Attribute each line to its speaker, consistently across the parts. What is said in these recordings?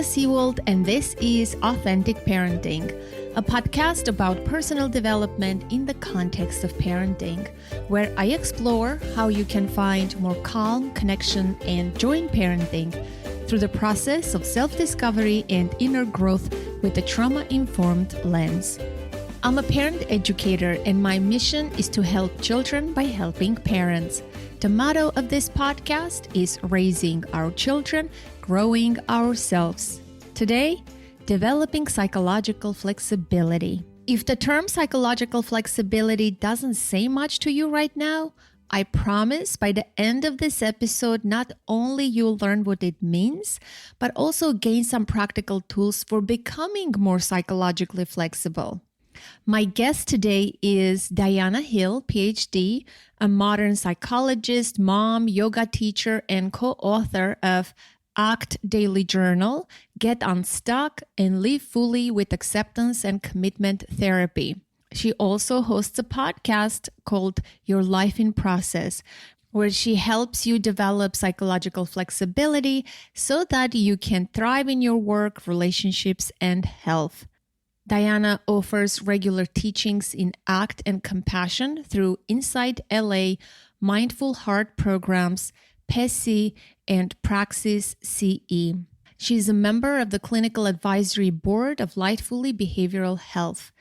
Speaker 1: Diana Seawold, and this is Authentic Parenting, a podcast about personal development in the context of parenting, where I explore how you can find more calm, connection, and joy in parenting through the process of self-discovery and inner growth with a trauma-informed lens. I'm a parent educator, and my mission is to help children by helping parents. The motto of this podcast is raising our children, growing ourselves. Today, developing psychological flexibility. If the term psychological flexibility doesn't say much to you right now, I promise by the end of this episode, not only you'll learn what it means, but also gain some practical tools for becoming more psychologically flexible. My guest today is Diana Hill, Ph.D., a modern psychologist, mom, yoga teacher, and co-author of ACT Daily Journal, Get Unstuck, and Live Fully with Acceptance and Commitment Therapy. She also hosts a podcast called Your Life in Process, where she helps you develop psychological flexibility so that you can thrive in your work, relationships, and health. Diana offers regular teachings in ACT and Compassion through Inside LA, Mindful Heart programs, PESI, and Praxis CE. She's a member of the Clinical Advisory Board of Lightfully Behavioral Health.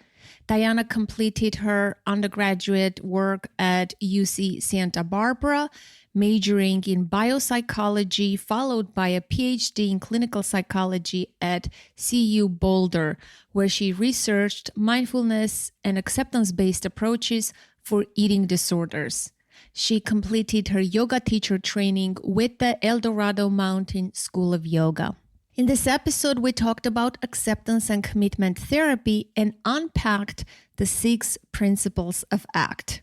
Speaker 1: Diana completed her undergraduate work at UC Santa Barbara, majoring in biopsychology, followed by a PhD in clinical psychology at CU Boulder, where she researched mindfulness and acceptance-based approaches for eating disorders. She completed her yoga teacher training with the El Dorado Mountain School of Yoga. In this episode, we talked about acceptance and commitment therapy and unpacked the 6 principles of ACT.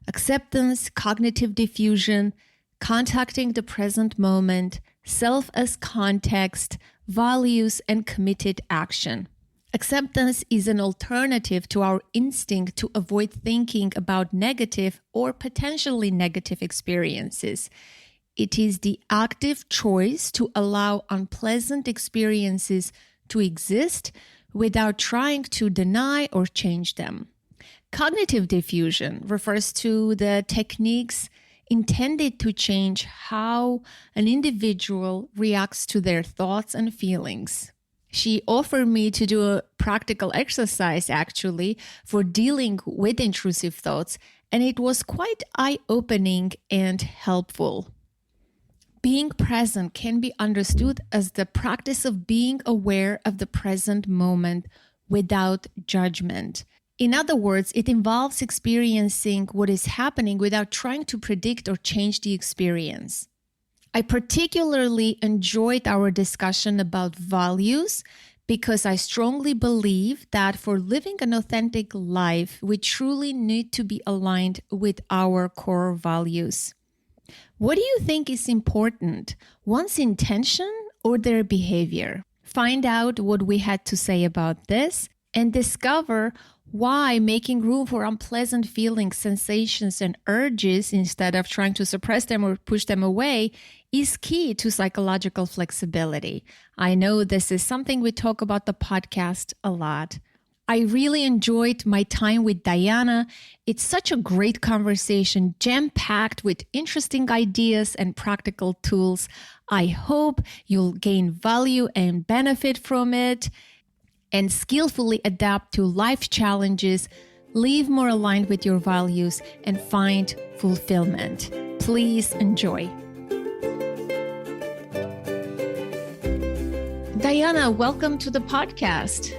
Speaker 1: Acceptance, cognitive diffusion, contacting the present moment, self as context, values, and committed action. Acceptance is an alternative to our instinct to avoid thinking about negative or potentially negative experiences. It is the active choice to allow unpleasant experiences to exist without trying to deny or change them. Cognitive diffusion refers to the techniques intended to change how an individual reacts to their thoughts and feelings. She offered me to do a practical exercise, actually, for dealing with intrusive thoughts, and it was quite eye-opening and helpful. Being present can be understood as the practice of being aware of the present moment without judgment. In other words, it involves experiencing what is happening without trying to predict or change the experience. I particularly enjoyed our discussion about values because I strongly believe that for living an authentic life, we truly need to be aligned with our core values. What do you think is important, one's intention or their behavior? Find out what we had to say about this and discover why making room for unpleasant feelings, sensations, and urges instead of trying to suppress them or push them away is key to psychological flexibility. I know this is something we talk about the podcast a lot. I really enjoyed my time with Diana. It's such a great conversation, jam-packed with interesting ideas and practical tools. I hope you'll gain value and benefit from it and skillfully adapt to life challenges, live more aligned with your values, and find fulfillment. Please enjoy. Diana, welcome to the podcast.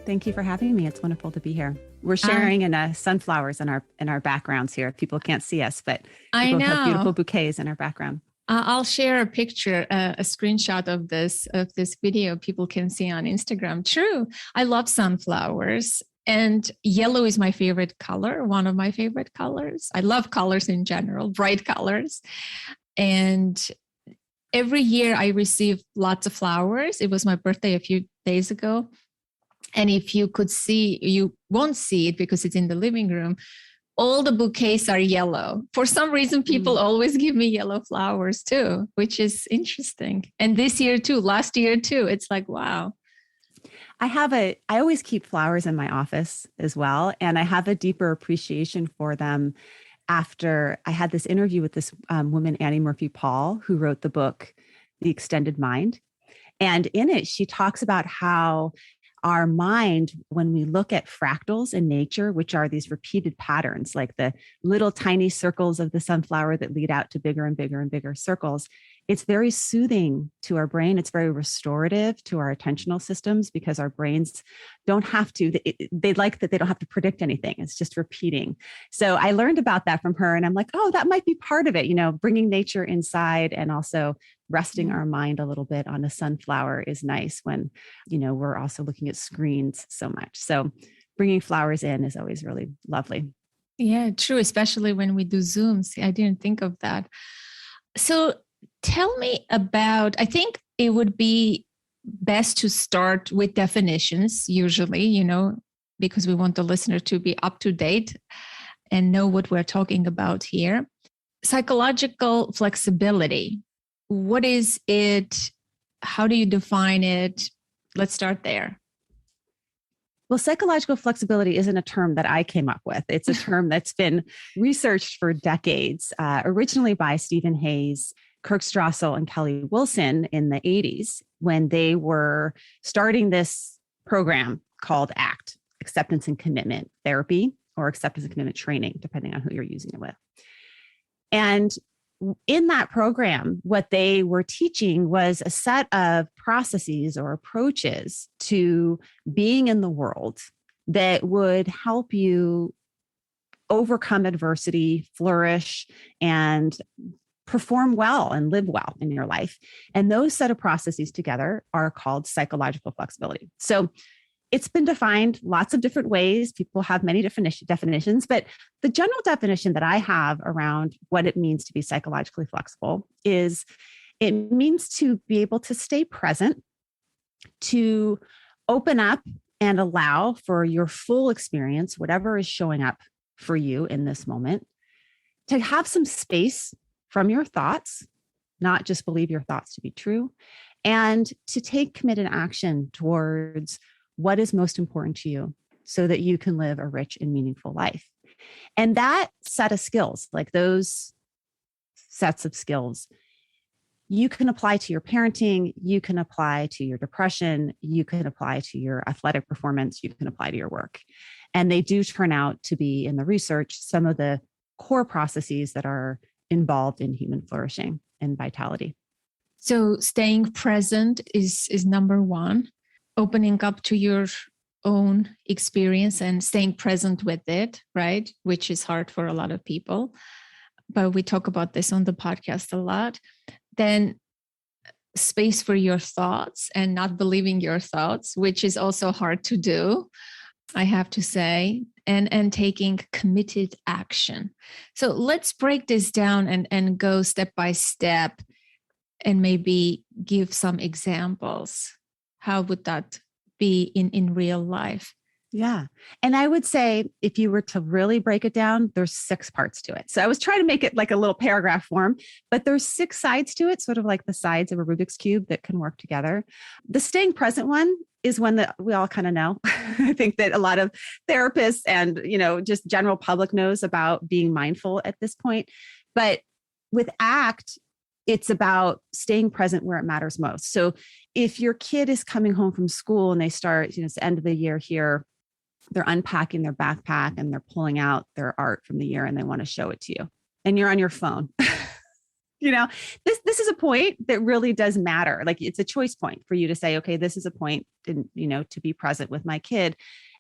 Speaker 2: Thank you for having me. It's wonderful to be here. We're sharing in sunflowers in our backgrounds here. People can't see us, but we both have beautiful bouquets in our background.
Speaker 1: I'll share a picture, a screenshot of this video people can see on Instagram. True. I love sunflowers, and yellow is my favorite color, one of my favorite colors. I love colors in general, bright colors. And every year I receive lots of flowers. It was my birthday a few days ago. And if you could see, you won't see it because it's in the living room. all the bouquets are yellow. For some reason, people always give me yellow flowers too, which is interesting. And this year too, last year too, it's like, wow.
Speaker 2: I always keep flowers in my office as well. And I have a deeper appreciation for them after I had this interview with this woman, Annie Murphy Paul, who wrote the book, The Extended Mind. And in it, she talks about how our mind, when we look at fractals in nature, which are these repeated patterns, like the little tiny circles of the sunflower that lead out to bigger and bigger and bigger circles, it's very soothing to our brain. It's very restorative to our attentional systems because our brains don't have to, they like that they don't have to predict anything. It's just repeating. So I learned about that from her and I'm like, oh, that might be part of it, bringing nature inside and also resting our mind a little bit on a sunflower is nice when, we're also looking at screens so much. So bringing flowers in is always really lovely.
Speaker 1: Yeah, true. Especially when we do Zooms. I didn't think of that. So tell me about, I think it would be best to start with definitions usually, because we want the listener to be up to date and know what we're talking about here. Psychological flexibility. What is it? How do you define it? Let's start there.
Speaker 2: Well, psychological flexibility isn't a term that I came up with. It's a term that's been researched for decades, originally by Stephen Hayes, Kirk Strassel, and Kelly Wilson in the 80s when they were starting this program called ACT, Acceptance and Commitment Therapy, or Acceptance and Commitment Training, depending on who you're using it with. And in that program, what they were teaching was a set of processes or approaches to being in the world that would help you overcome adversity, flourish, and perform well and live well in your life. And those set of processes together are called psychological flexibility. So it's been defined lots of different ways. People have many definitions, but the general definition that I have around what it means to be psychologically flexible is it means to be able to stay present, to open up and allow for your full experience, whatever is showing up for you in this moment, to have some space from your thoughts, not just believe your thoughts to be true, and to take committed action towards what is most important to you so that you can live a rich and meaningful life. And that set of skills, like those sets of skills, you can apply to your parenting, you can apply to your depression, you can apply to your athletic performance, you can apply to your work. And they do turn out to be, in the research, some of the core processes that are involved in human flourishing and vitality.
Speaker 1: So staying present is number one. Opening up to your own experience and staying present with it, right? Which is hard for a lot of people. But we talk about this on the podcast a lot. Then space for your thoughts and not believing your thoughts, which is also hard to do, I have to say, and taking committed action. So let's break this down and go step by step and maybe give some examples. How would that be in real life?
Speaker 2: Yeah. And I would say if you were to really break it down, there's 6 parts to it. So I was trying to make it like a little paragraph form, but there's 6 sides to it, sort of like the sides of a Rubik's Cube that can work together. The staying present one is one that we all kind of know. I think that a lot of therapists and, just general public knows about being mindful at this point. But with ACT, it's about staying present where it matters most. So if your kid is coming home from school and they start, it's the end of the year here, they're unpacking their backpack and they're pulling out their art from the year and they want to show it to you and you're on your phone. This is a point that really does matter. Like it's a choice point for you to say, okay, this is a point to be present with my kid.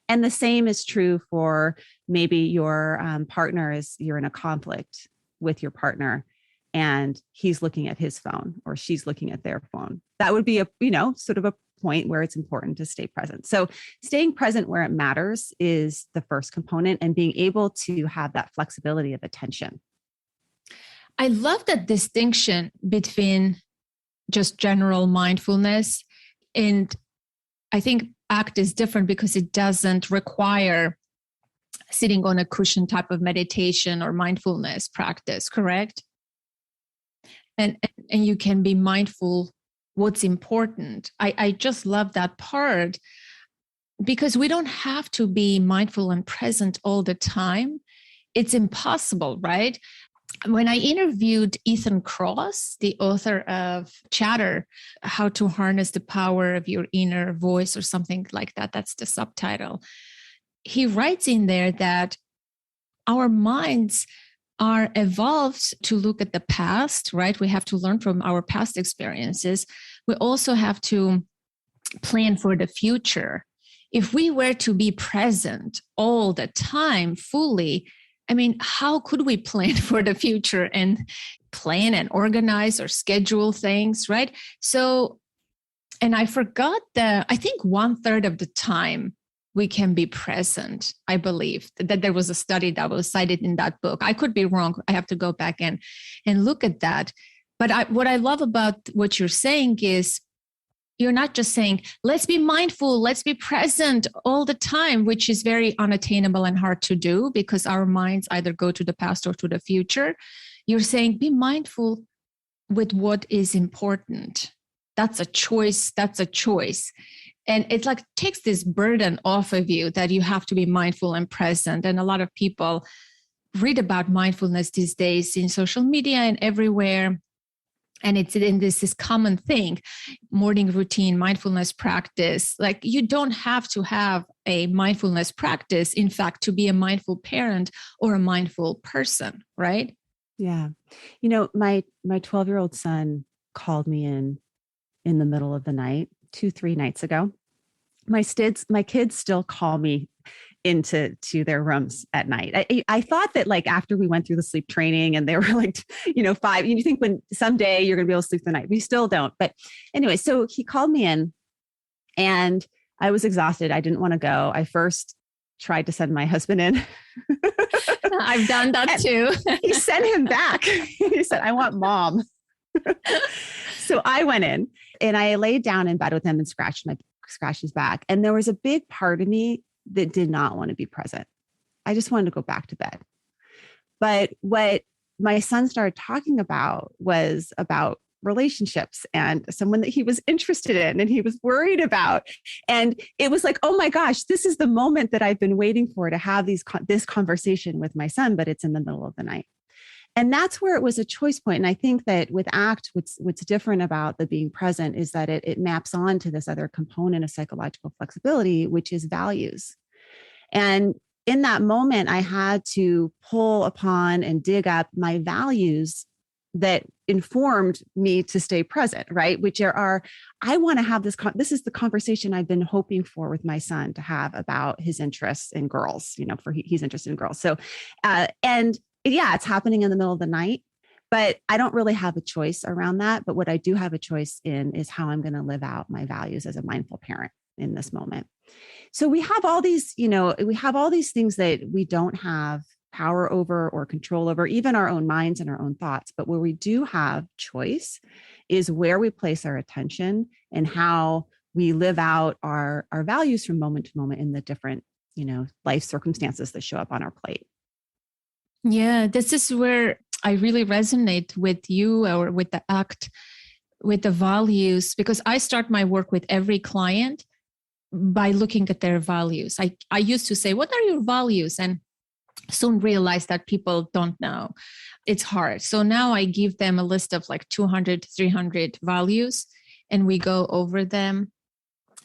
Speaker 2: And the same is true for maybe your partner you're in a conflict with your partner and he's looking at his phone or she's looking at their phone. That would be a, sort of a point where it's important to stay present. So staying present where it matters is the first component, and being able to have that flexibility of attention.
Speaker 1: I love that distinction between just general mindfulness. And I think ACT is different because it doesn't require sitting on a cushion type of meditation or mindfulness practice, correct? And you can be mindful what's important. I just love that part, because we don't have to be mindful and present all the time. It's impossible, right? When I interviewed Ethan Kross, the author of Chatter, How to Harness the Power of Your Inner Voice, or something like that, that's the subtitle. He writes in there that our minds are evolved to look at the past, right? We have to learn from our past experiences. We also have to plan for the future. If we were to be present all the time fully, I mean, how could we plan for the future and plan and organize or schedule things, right? So, and I forgot I think 1/3 of the time we can be present. I believe that there was a study that was cited in that book. I could be wrong. I have to go back and look at that. But what I love about what you're saying is, you're not just saying, let's be mindful, let's be present all the time, which is very unattainable and hard to do because our minds either go to the past or to the future. You're saying, be mindful with what is important. That's a choice. That's a choice. And it like takes this burden off of you that you have to be mindful and present. And a lot of people read about mindfulness these days in social media and everywhere. And it's in this common thing, morning routine, mindfulness practice. Like, you don't have to have a mindfulness practice, in fact, to be a mindful parent or a mindful person, right?
Speaker 2: Yeah. You know, my 12-year-old son called me in the middle of the night, 2-3 nights ago. My kids still call me into their rooms at night. I thought that, like, after we went through the sleep training and they were like, 5, you think when someday you're going to be able to sleep the night. We still don't. But anyway, so he called me in and I was exhausted. I didn't want to go. I first tried to send my husband in.
Speaker 1: I've done that too.
Speaker 2: He sent him back. He said, I want mom. So I went in and I laid down in bed with him and scratched his back. And there was a big part of me that did not want to be present. I just wanted to go back to bed. But what my son started talking about was about relationships and someone that he was interested in and he was worried about. And it was like, oh my gosh, this is the moment that I've been waiting for to have this conversation with my son, but it's in the middle of the night. And that's where it was a choice point. And I think that with ACT, what's different about the being present is that it maps on to this other component of psychological flexibility, which is values. And in that moment, I had to pull upon and dig up my values that informed me to stay present, right? Which are, I want to have this is the conversation I've been hoping for with my son to have about his interests in girls, he's interested in girls. So, it's happening in the middle of the night, but I don't really have a choice around that. But what I do have a choice in is how I'm going to live out my values as a mindful parent in this moment. So we have all these, things that we don't have power over or control over, even our own minds and our own thoughts. But where we do have choice is where we place our attention and how we live out our values from moment to moment in the different, life circumstances that show up on our plate.
Speaker 1: Yeah, this is where I really resonate with you or with the ACT, with the values, because I start my work with every client by looking at their values. I used to say, what are your values? And soon realized that people don't know. It's hard. So now I give them a list of like 200, 300 values, and we go over them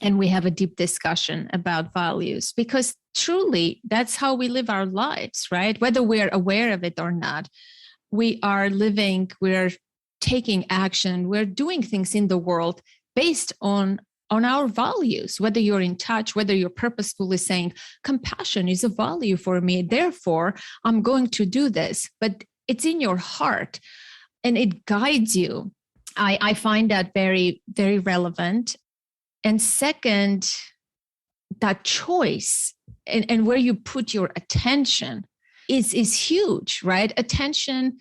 Speaker 1: and we have a deep discussion about values, because truly that's how we live our lives, right? Whether we're aware of it or not, we are living, we're taking action, we're doing things in the world based on our values, whether you're in touch, whether you're purposefully saying compassion is a value for me, therefore I'm going to do this, but it's in your heart and it guides you. I find that very, very relevant. And second, that choice and where you put your attention is huge, right? Attention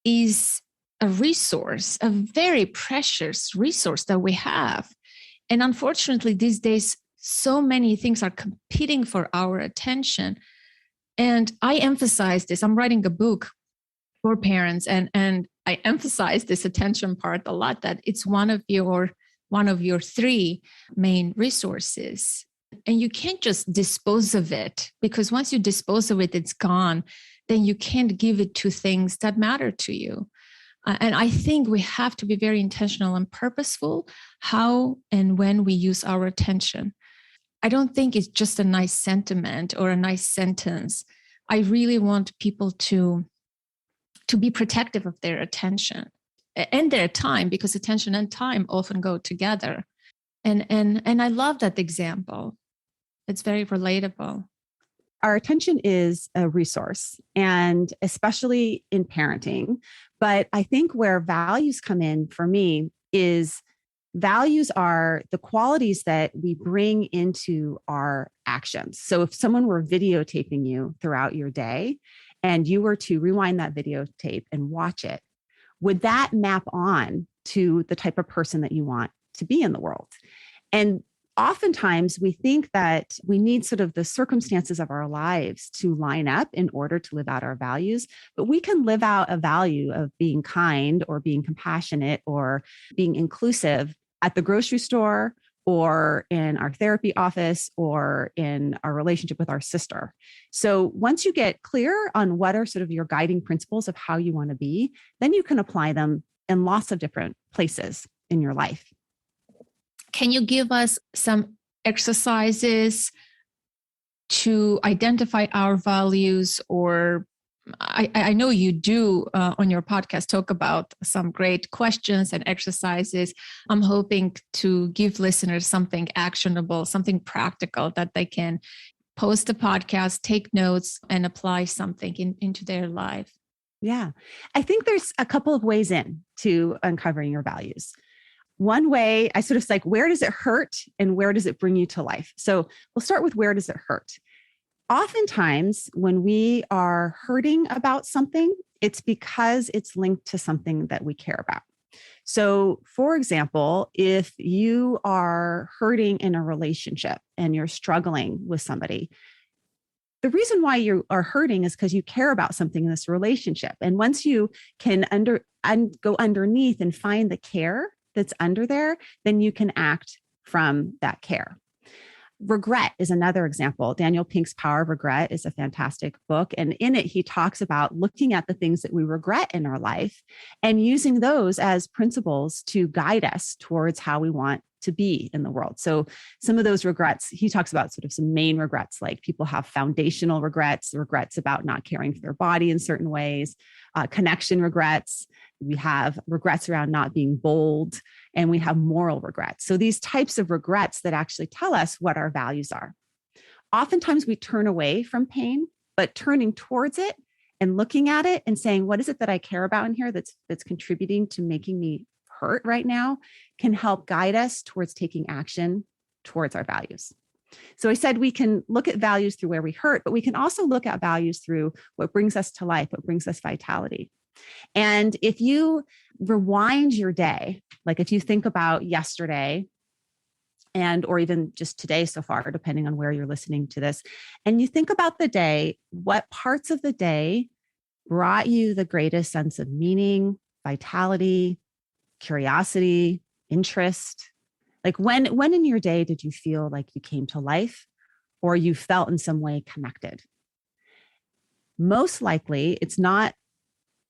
Speaker 1: is a resource, a very precious resource that we have. And unfortunately, these days, so many things are competing for our attention And I emphasize this. I'm writing a book for parents, and I emphasize this attention part a lot, that it's one of your three main resources. And you can't just dispose of it, because once you dispose of it, it's gone. Then you can't give it to things that matter to you. And I think we have to be very intentional and purposeful how and when we use our attention. I don't think it's just a nice sentiment or a nice sentence. I really want people to be protective of their attention and their time, because attention and time often go together. And I love that example. It's very relatable.
Speaker 2: Our attention is a resource, and especially in parenting. But I think where values come in for me is values are the qualities that we bring into our actions. So if someone were videotaping you throughout your day and you were to rewind that videotape and watch it, would that map on to the type of person that you want to be in the world? And oftentimes we think that we need sort of the circumstances of our lives to line up in order to live out our values, but we can live out a value of being kind or being compassionate or being inclusive at the grocery store or in our therapy office or in our relationship with our sister. So once you get clear on what are sort of your guiding principles of how you want to be, then you can apply them in lots of different places in your life.
Speaker 1: Can you give us some exercises to identify our values? Or I know you do on your podcast talk about some great questions and exercises. I'm hoping to give listeners something actionable, something practical that they can post the podcast, take notes, and apply something into their life.
Speaker 2: Yeah, I think there's a couple of ways in to uncovering your values. One way, I sort of like, where does it hurt and where does it bring you to life? So we'll start with where does it hurt? Oftentimes, when we are hurting about something, it's because it's linked to something that we care about. So, for example, if you are hurting in a relationship and you're struggling with somebody, the reason why you are hurting is because you care about something in this relationship. And once you can go underneath and find the care that's under there, then you can act from that care. Regret is another example. Daniel Pink's Power of Regret is a fantastic book. And in it, he talks about looking at the things that we regret in our life and using those as principles to guide us towards how we want to be in the world. So some of those regrets, he talks about sort of some main regrets, like people have foundational regrets about not caring for their body in certain ways, connection regrets. We have regrets around not being bold, and we have moral regrets. So these types of regrets that actually tell us what our values are. Oftentimes we turn away from pain, but turning towards it and looking at it and saying, what is it that I care about in here that's contributing to making me hurt right now, can help guide us towards taking action towards our values. So I said we can look at values through where we hurt, but we can also look at values through what brings us to life, what brings us vitality. And if you rewind your day, like if you think about yesterday or even just today so far, depending on where you're listening to this, and you think about the day, what parts of the day brought you the greatest sense of meaning, vitality, curiosity, interest? Like when in your day did you feel like you came to life or you felt in some way connected? Most likely it's not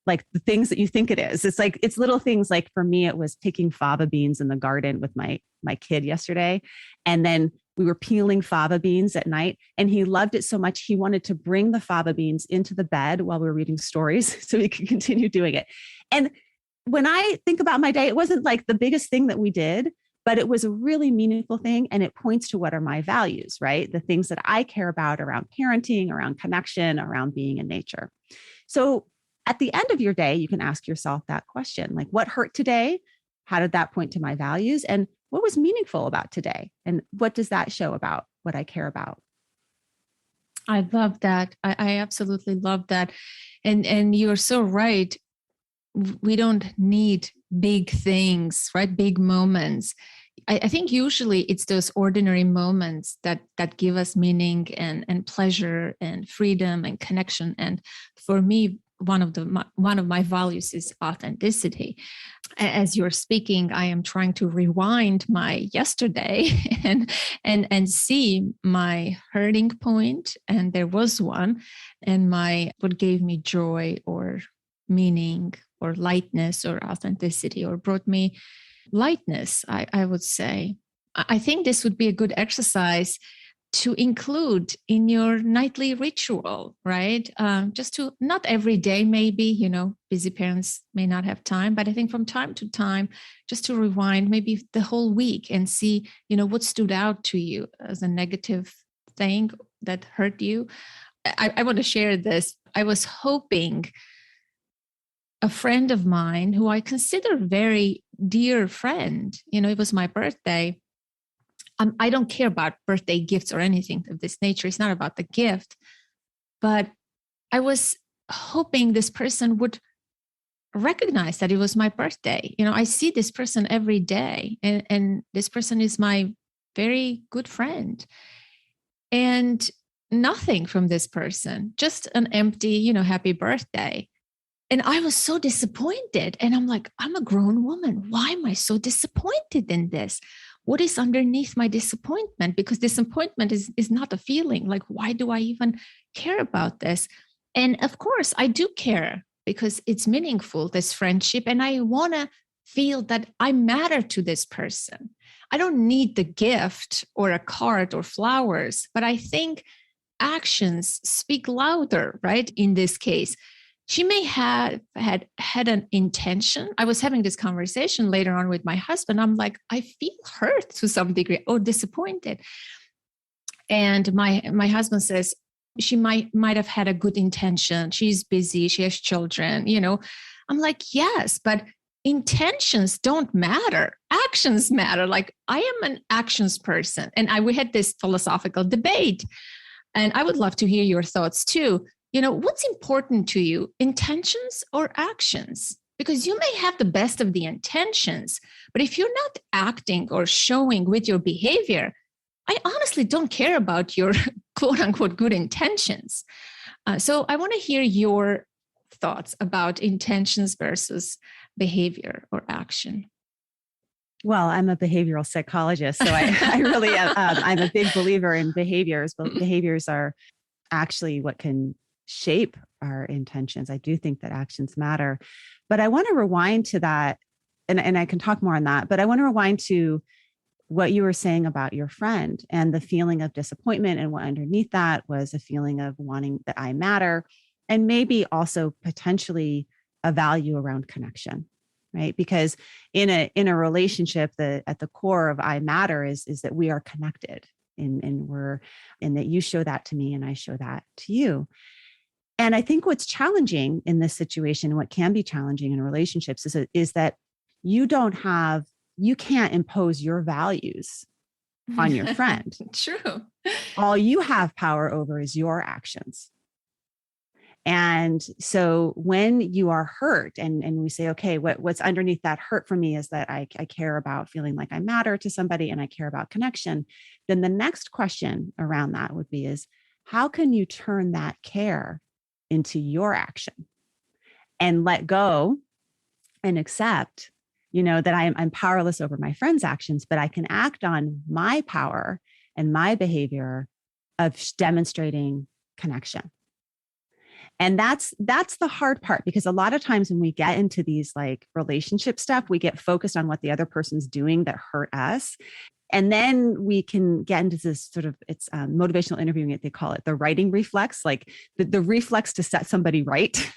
Speaker 2: like the things that you think it is. It's like, it's little things. Like for me, it was picking fava beans in the garden with my kid yesterday. And then we were peeling fava beans at night, and he loved it so much. He wanted to bring the fava beans into the bed while we were reading stories so he could continue doing it. And when I think about my day, it wasn't like the biggest thing that we did, but it was a really meaningful thing. And it points to what are my values, right? The things that I care about around parenting, around connection, around being in nature. So at the end of your day, you can ask yourself that question, like what hurt today? How did that point to my values? And what was meaningful about today? And what does that show about what I care about?
Speaker 1: I love that. I absolutely love that. And you're so right. We don't need big things, right? Big moments. I think usually it's those ordinary moments that give us meaning and pleasure and freedom and connection. And for me, one of my values is authenticity. As you're speaking, I am trying to rewind my yesterday and see my hurting point, and there was one, and what gave me joy or meaning or lightness or authenticity or brought me lightness, I would say. I think this would be a good exercise to include in your nightly ritual, right? Just to, not every day, maybe, busy parents may not have time, but I think from time to time, just to rewind maybe the whole week and see, what stood out to you as a negative thing that hurt you. I want to share this. I was hoping a friend of mine who I consider a very dear friend, it was my birthday. I don't care about birthday gifts or anything of this nature. It's not about the gift. But I was hoping this person would recognize that it was my birthday. I see this person every day, and this person is my very good friend. And nothing from this person, just an empty, happy birthday. And I was so disappointed. And I'm like, I'm a grown woman. Why am I so disappointed in this? What is underneath my disappointment? Because disappointment is not a feeling. Like, why do I even care about this? And of course, I do care because it's meaningful, this friendship. And I want to feel that I matter to this person. I don't need the gift or a card or flowers, but I think actions speak louder, right? In this case, she may have had an intention. I was having this conversation later on with my husband. I'm like, I feel hurt to some degree or disappointed. And my husband says, she might have had a good intention. She's busy. She has children, I'm like, yes, but intentions don't matter. Actions matter. Like, I am an actions person. And we had this philosophical debate. And I would love to hear your thoughts too. What's important to you, intentions or actions? Because you may have the best of the intentions, but if you're not acting or showing with your behavior, I honestly don't care about your quote unquote good intentions. So I want to hear your thoughts about intentions versus behavior or action.
Speaker 2: Well, I'm a behavioral psychologist, so I really am. I'm a big believer in behaviors, but behaviors are actually what can shape our intentions. I do think that actions matter, but I want to rewind to that, and I can talk more on that, but I want to rewind to what you were saying about your friend and the feeling of disappointment, and what underneath that was a feeling of wanting that I matter, and maybe also potentially a value around connection, right? Because in a relationship, at the core of I matter is that we are connected, and that you show that to me and I show that to you. And I think what's challenging in this situation, what can be challenging in relationships, is that you can't impose your values on your friend.
Speaker 1: True.
Speaker 2: All you have power over is your actions. And so when you are hurt and we say, okay, what's underneath that hurt for me is that I care about feeling like I matter to somebody and I care about connection, then the next question around that would be how can you turn that care into your action and let go and accept, that I'm powerless over my friend's actions, but I can act on my power and my behavior of demonstrating connection. And that's the hard part, because a lot of times when we get into these like relationship stuff, we get focused on what the other person's doing that hurt us. And then we can get into this sort of, it's motivational interviewing, they call it the righting reflex, like the reflex to set somebody right,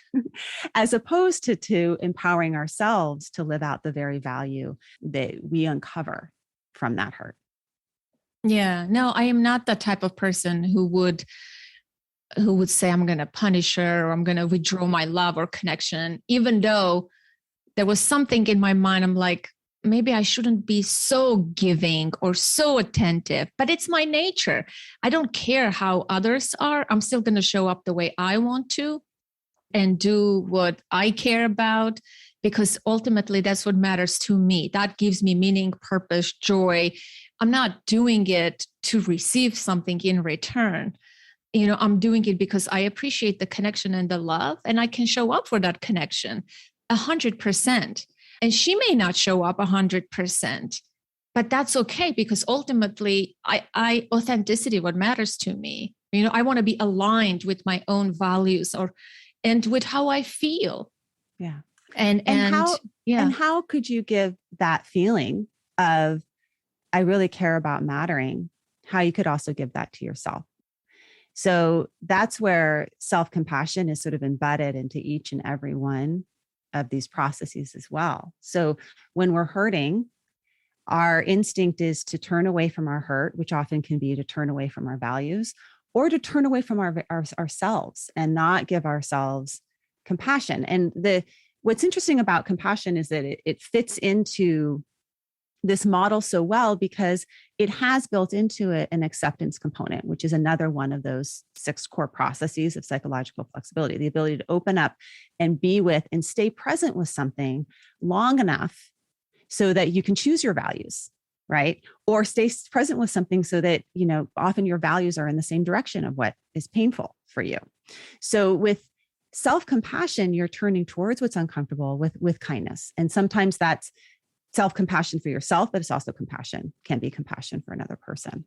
Speaker 2: as opposed to empowering ourselves to live out the very value that we uncover from that hurt.
Speaker 1: Yeah, no, I am not the type of person who would say, I'm going to punish her or I'm going to withdraw my love or connection, even though there was something in my mind. I'm like, maybe I shouldn't be so giving or so attentive, but it's my nature. I don't care how others are. I'm still going to show up the way I want to and do what I care about. because ultimately that's what matters to me. That gives me meaning, purpose, joy. I'm not doing it to receive something in return. I'm doing it because I appreciate the connection and the love, and I can show up for that connection 100%. And she may not show up 100%, but that's okay, because ultimately authenticity, what matters to me. I want to be aligned with my own values and with how I feel.
Speaker 2: Yeah.
Speaker 1: And
Speaker 2: how could you give that feeling of, I really care about mattering, how you could also give that to yourself? So that's where self-compassion is sort of embedded into each and every one of these processes as well. So when we're hurting, our instinct is to turn away from our hurt, which often can be to turn away from our values, or to turn away from ourselves and not give ourselves compassion. And what's interesting about compassion is that it fits into this model so well because it has built into it an acceptance component, which is another one of those 6 core processes of psychological flexibility, the ability to open up and be with and stay present with something long enough so that you can choose your values, right? Or stay present with something so that, often your values are in the same direction of what is painful for you. So with self-compassion, you're turning towards what's uncomfortable with kindness. And sometimes that's self-compassion for yourself, but it's also can be compassion for another person.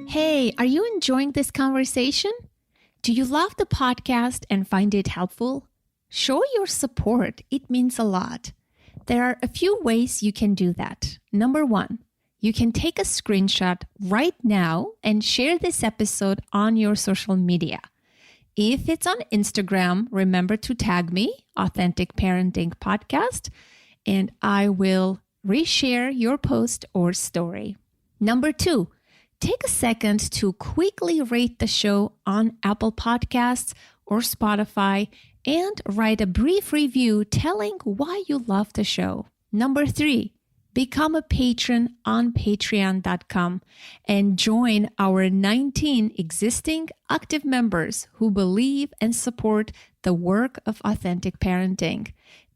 Speaker 1: Hey, are you enjoying this conversation? Do you love the podcast and find it helpful? Show your support. It means a lot. There are a few ways you can do that. Number 1, you can take a screenshot right now and share this episode on your social media. If it's on Instagram, remember to tag me, Authentic Parenting Podcast, and I will reshare your post or story. Number 2, take a second to quickly rate the show on Apple Podcasts or Spotify and write a brief review telling why you love the show. Number 3, become a patron on Patreon.com and join our 19 existing active members who believe and support the work of authentic parenting.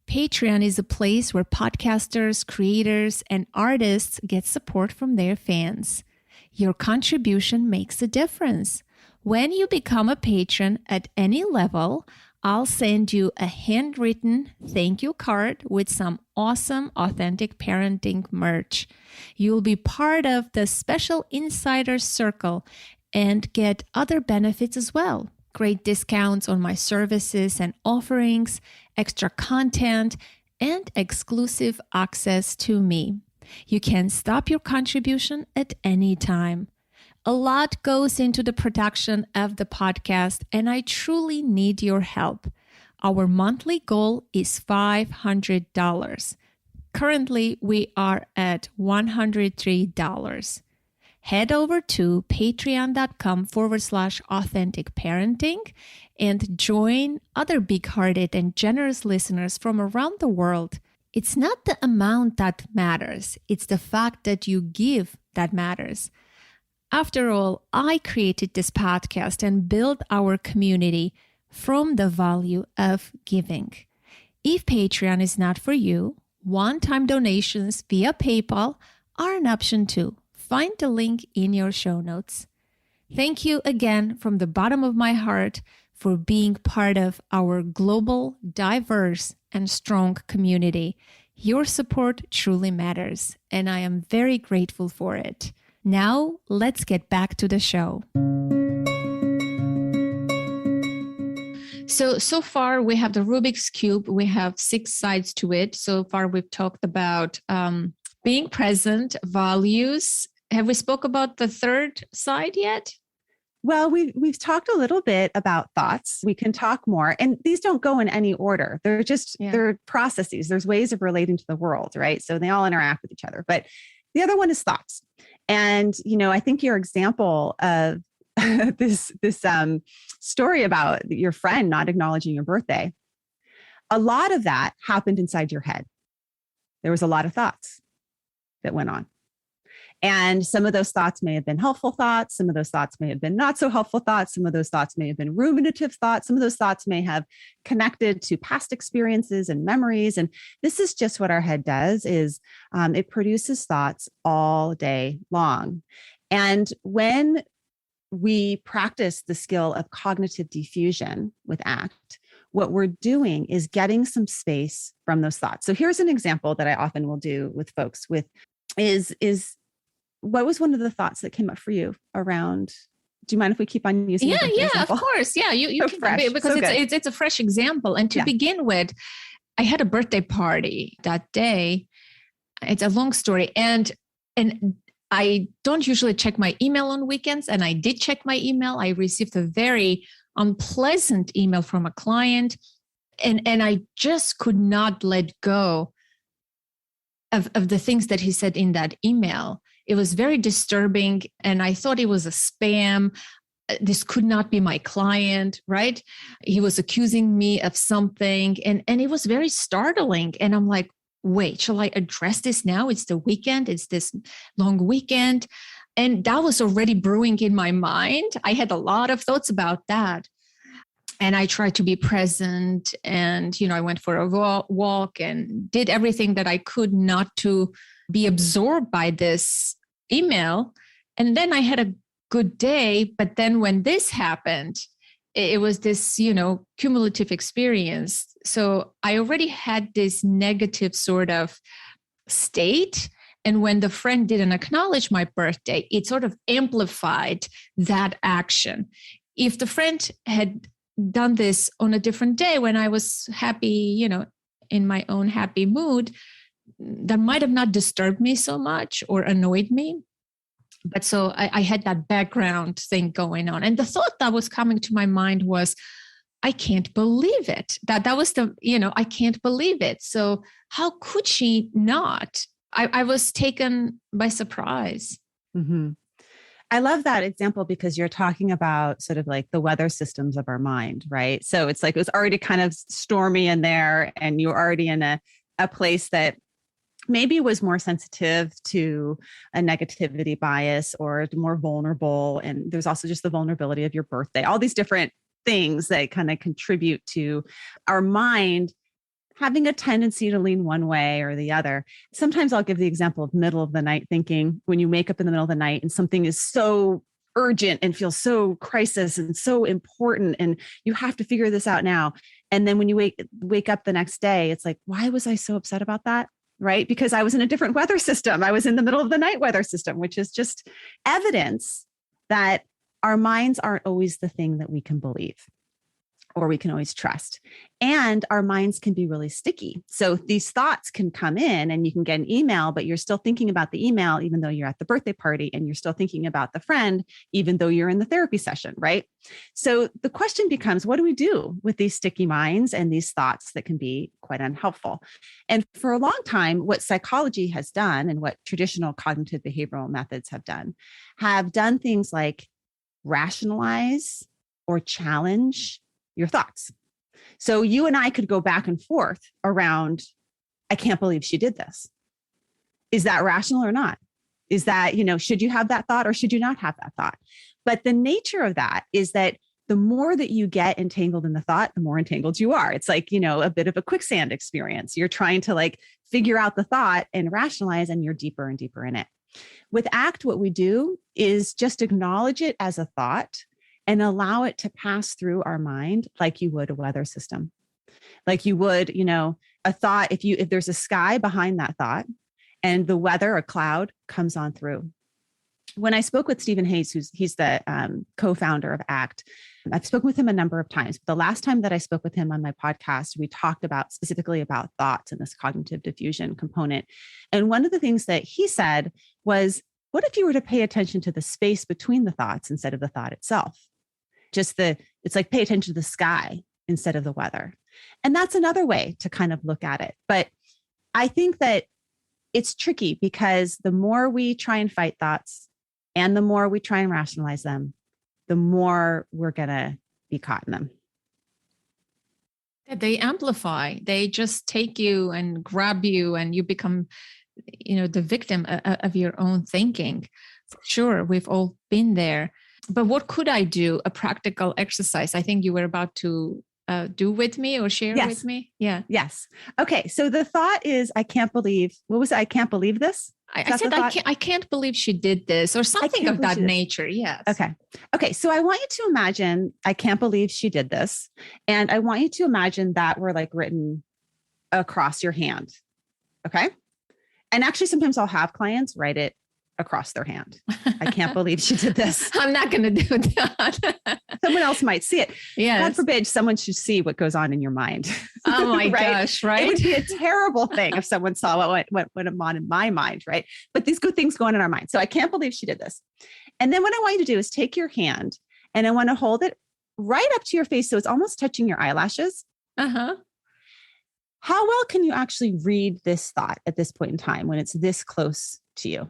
Speaker 1: Patreon is a place where podcasters, creators, and artists get support from their fans. Your contribution makes a difference. When you become a patron at any level, I'll send you a handwritten thank you card with some awesome authentic parenting merch. You'll be part of the special insider circle and get other benefits as well. Great discounts on my services and offerings, extra content, and exclusive access to me. You can stop your contribution at any time. A lot goes into the production of the podcast, and I truly need your help. Our monthly goal is $500. Currently, we are at $103. Head over to patreon.com/authentic parenting and join other big-hearted and generous listeners from around the world. It's not the amount that matters. It's the fact that you give that matters. After all, I created this podcast and built our community from the value of giving. If Patreon is not for you, one-time donations via PayPal are an option too. Find the link in your show notes. Thank you again from the bottom of my heart for being part of our global, diverse, and strong community. Your support truly matters, and I am very grateful for it. Now, let's get back to the show. So far, we have the Rubik's Cube. We have 6 sides to it. So far, we've talked about being present, values. Have we spoke about the third side yet?
Speaker 2: Well, we've talked a little bit about thoughts. We can talk more. And these don't go in any order. They're just, they're processes. There's ways of relating to the world, right? So they all interact with each other. But the other one is thoughts. And, I think your example of this story about your friend not acknowledging your birthday, a lot of that happened inside your head. There was a lot of thoughts that went on. And some of those thoughts may have been helpful thoughts. Some of those thoughts may have been not so helpful thoughts. Some of those thoughts may have been ruminative thoughts. Some of those thoughts may have connected to past experiences and memories. And this is just what our head does is it produces thoughts all day long. And when we practice the skill of cognitive diffusion with ACT, what we're doing is getting some space from those thoughts. So here's an example that I often will do with folks with is what was one of the thoughts that came up for you around? Do you mind if we keep on using?
Speaker 1: Yeah, of course. Yeah, you
Speaker 2: so
Speaker 1: can, because it's a fresh example. And to begin with, I had a birthday party that day. It's a long story, and I don't usually check my email on weekends, and I did check my email. I received a very unpleasant email from a client, and I just could not let go of the things that he said in that email. It was very disturbing, and I thought it was a spam. This could not be my client, right? He was accusing me of something, and it was very startling. And I'm like, wait, shall I address this now? It's the weekend. It's this long weekend. And that was already brewing in my mind. I had a lot of thoughts about that. And I tried to be present. And, I went for a walk and did everything that I could not to be absorbed by this email. And then I had a good day. But then when this happened, it was this, cumulative experience. So I already had this negative sort of state. And when the friend didn't acknowledge my birthday, it sort of amplified that action. If the friend had done this on a different day when I was happy, in my own happy mood, that might have not disturbed me so much or annoyed me. But so I had that background thing going on. And the thought that was coming to my mind was, I can't believe it. That was I can't believe it. So how could she not? I was taken by surprise.
Speaker 2: Mm-hmm. I love that example because you're talking about sort of like the weather systems of our mind, right? So it's like it was already kind of stormy in there, and you're already in a place that maybe was more sensitive to a negativity bias or more vulnerable. And there's also just the vulnerability of your birthday, all these different things that kind of contribute to our mind having a tendency to lean one way or the other. Sometimes I'll give the example of middle of the night thinking. When you wake up in the middle of the night and something is so urgent and feels so crisis and so important, and you have to figure this out now. And then when you wake up the next day, it's like, why was I so upset about that? Right? Because I was in a different weather system. I was in the middle of the night weather system, which is just evidence that our minds aren't always the thing that we can believe or we can always trust. And our minds can be really sticky. So these thoughts can come in and you can get an email, but you're still thinking about the email, even though you're at the birthday party, and you're still thinking about the friend, even though you're in the therapy session, right? So the question becomes, what do we do with these sticky minds and these thoughts that can be quite unhelpful? And for a long time, what psychology has done and what traditional cognitive behavioral methods have done things like rationalize or challenge your thoughts. So you and I could go back and forth around, I can't believe she did this. Is that rational or not? Is that, should you have that thought or should you not have that thought? But the nature of that is that the more that you get entangled in the thought, the more entangled you are. It's like, a bit of a quicksand experience. You're trying to figure out the thought and rationalize, and you're deeper and deeper in it. With ACT, what we do is just acknowledge it as a thought and allow it to pass through our mind like you would a weather system. Like you would, a thought, if there's a sky behind that thought and the weather, a cloud comes on through. When I spoke with Stephen Hayes, he's the co-founder of ACT, I've spoken with him a number of times. The last time that I spoke with him on my podcast, we talked specifically about thoughts and this cognitive diffusion component. And one of the things that he said was, what if you were to pay attention to the space between the thoughts instead of the thought itself? It's like pay attention to the sky instead of the weather. And that's another way to kind of look at it. But I think that it's tricky because the more we try and fight thoughts and the more we try and rationalize them, the more we're going to be caught in them.
Speaker 1: They amplify. They just take you and grab you, and you become the victim of your own thinking. For sure, we've all been there. But what could I do? A practical exercise. I think you were about to do with me or share with me. Yeah.
Speaker 2: Yes. Okay. So the thought is, I can't believe, what was it? I can't believe this.
Speaker 1: I said, I can't believe she did this, or something of that nature. Yes.
Speaker 2: Okay. Okay. So I want you to imagine, I can't believe she did this. And I want you to imagine that were like written across your hand. Okay. And actually, sometimes I'll have clients write it across their hand. I can't believe she did this.
Speaker 1: I'm not going to do that.
Speaker 2: Someone else might see it.
Speaker 1: Yeah.
Speaker 2: God forbid someone should see what goes on in your mind.
Speaker 1: Oh my gosh, right?
Speaker 2: It would be a terrible thing if someone saw what went on in my mind, right? But these good things go on in our mind. So I can't believe she did this. And then what I want you to do is take your hand and I want to hold it right up to your face. So it's almost touching your eyelashes.
Speaker 1: Uh-huh.
Speaker 2: How well can you actually read this thought at this point in time when it's this close to you?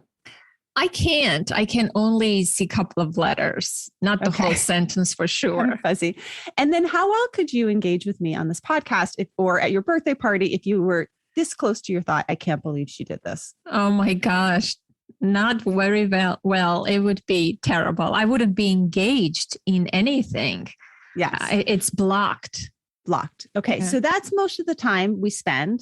Speaker 1: I can't. I can only see a couple of letters, not the whole sentence for sure.
Speaker 2: Kind of fuzzy. And then how well could you engage with me on this podcast or at your birthday party if you were this close to your thought, I can't believe she did this?
Speaker 1: Oh my gosh. Not very well. It would be terrible. I wouldn't be engaged in anything.
Speaker 2: Yes.
Speaker 1: It's blocked.
Speaker 2: Okay. Yeah. So that's most of the time we spend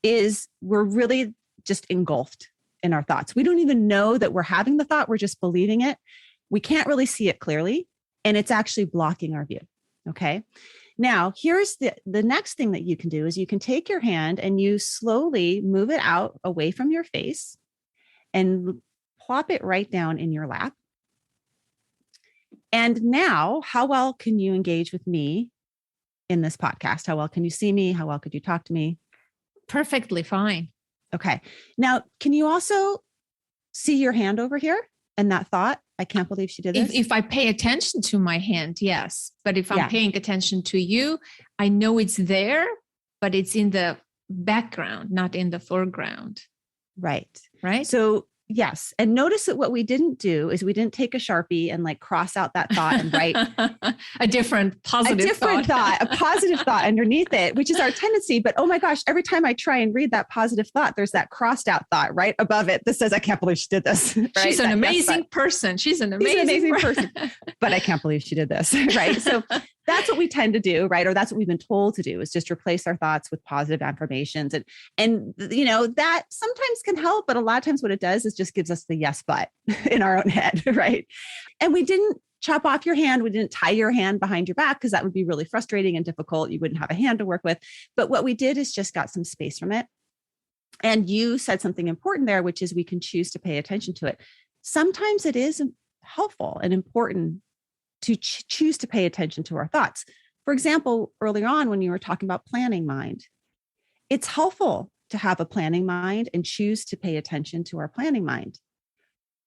Speaker 2: is we're really just engulfed in our thoughts. We don't even know that we're having the thought. We're just believing it. We can't really see it clearly. And it's actually blocking our view. Okay. Now, here's the next thing that you can do is you can take your hand and you slowly move it out away from your face and plop it right down in your lap. And now, how well can you engage with me in this podcast? How well can you see me? How well could you talk to me?
Speaker 1: Perfectly fine.
Speaker 2: Okay. Now, can you also see your hand over here and that thought? I can't believe she did this.
Speaker 1: If I pay attention to my hand, yes. But if I'm paying attention to you, I know it's there, but it's in the background, not in the foreground.
Speaker 2: Right.
Speaker 1: Right.
Speaker 2: So yes. And notice that what we didn't do is we didn't take a Sharpie and like cross out that thought and write
Speaker 1: a different positive
Speaker 2: thought, a positive thought underneath it, which is our tendency. But oh my gosh, every time I try and read that positive thought, there's that crossed out thought right above it that says, I can't believe she did this. Right?
Speaker 1: She's an amazing person. She's an amazing person.
Speaker 2: But I can't believe she did this. Right. So that's what we tend to do, right? Or that's what we've been told to do is just replace our thoughts with positive affirmations. And that sometimes can help, but a lot of times what it does is just gives us the yes, but in our own head, right? And we didn't chop off your hand. We didn't tie your hand behind your back because that would be really frustrating and difficult. You wouldn't have a hand to work with. But what we did is just got some space from it. And you said something important there, which is we can choose to pay attention to it. Sometimes it is helpful and important to choose to pay attention to our thoughts. For example, earlier on when you were talking about planning mind, it's helpful to have a planning mind and choose to pay attention to our planning mind.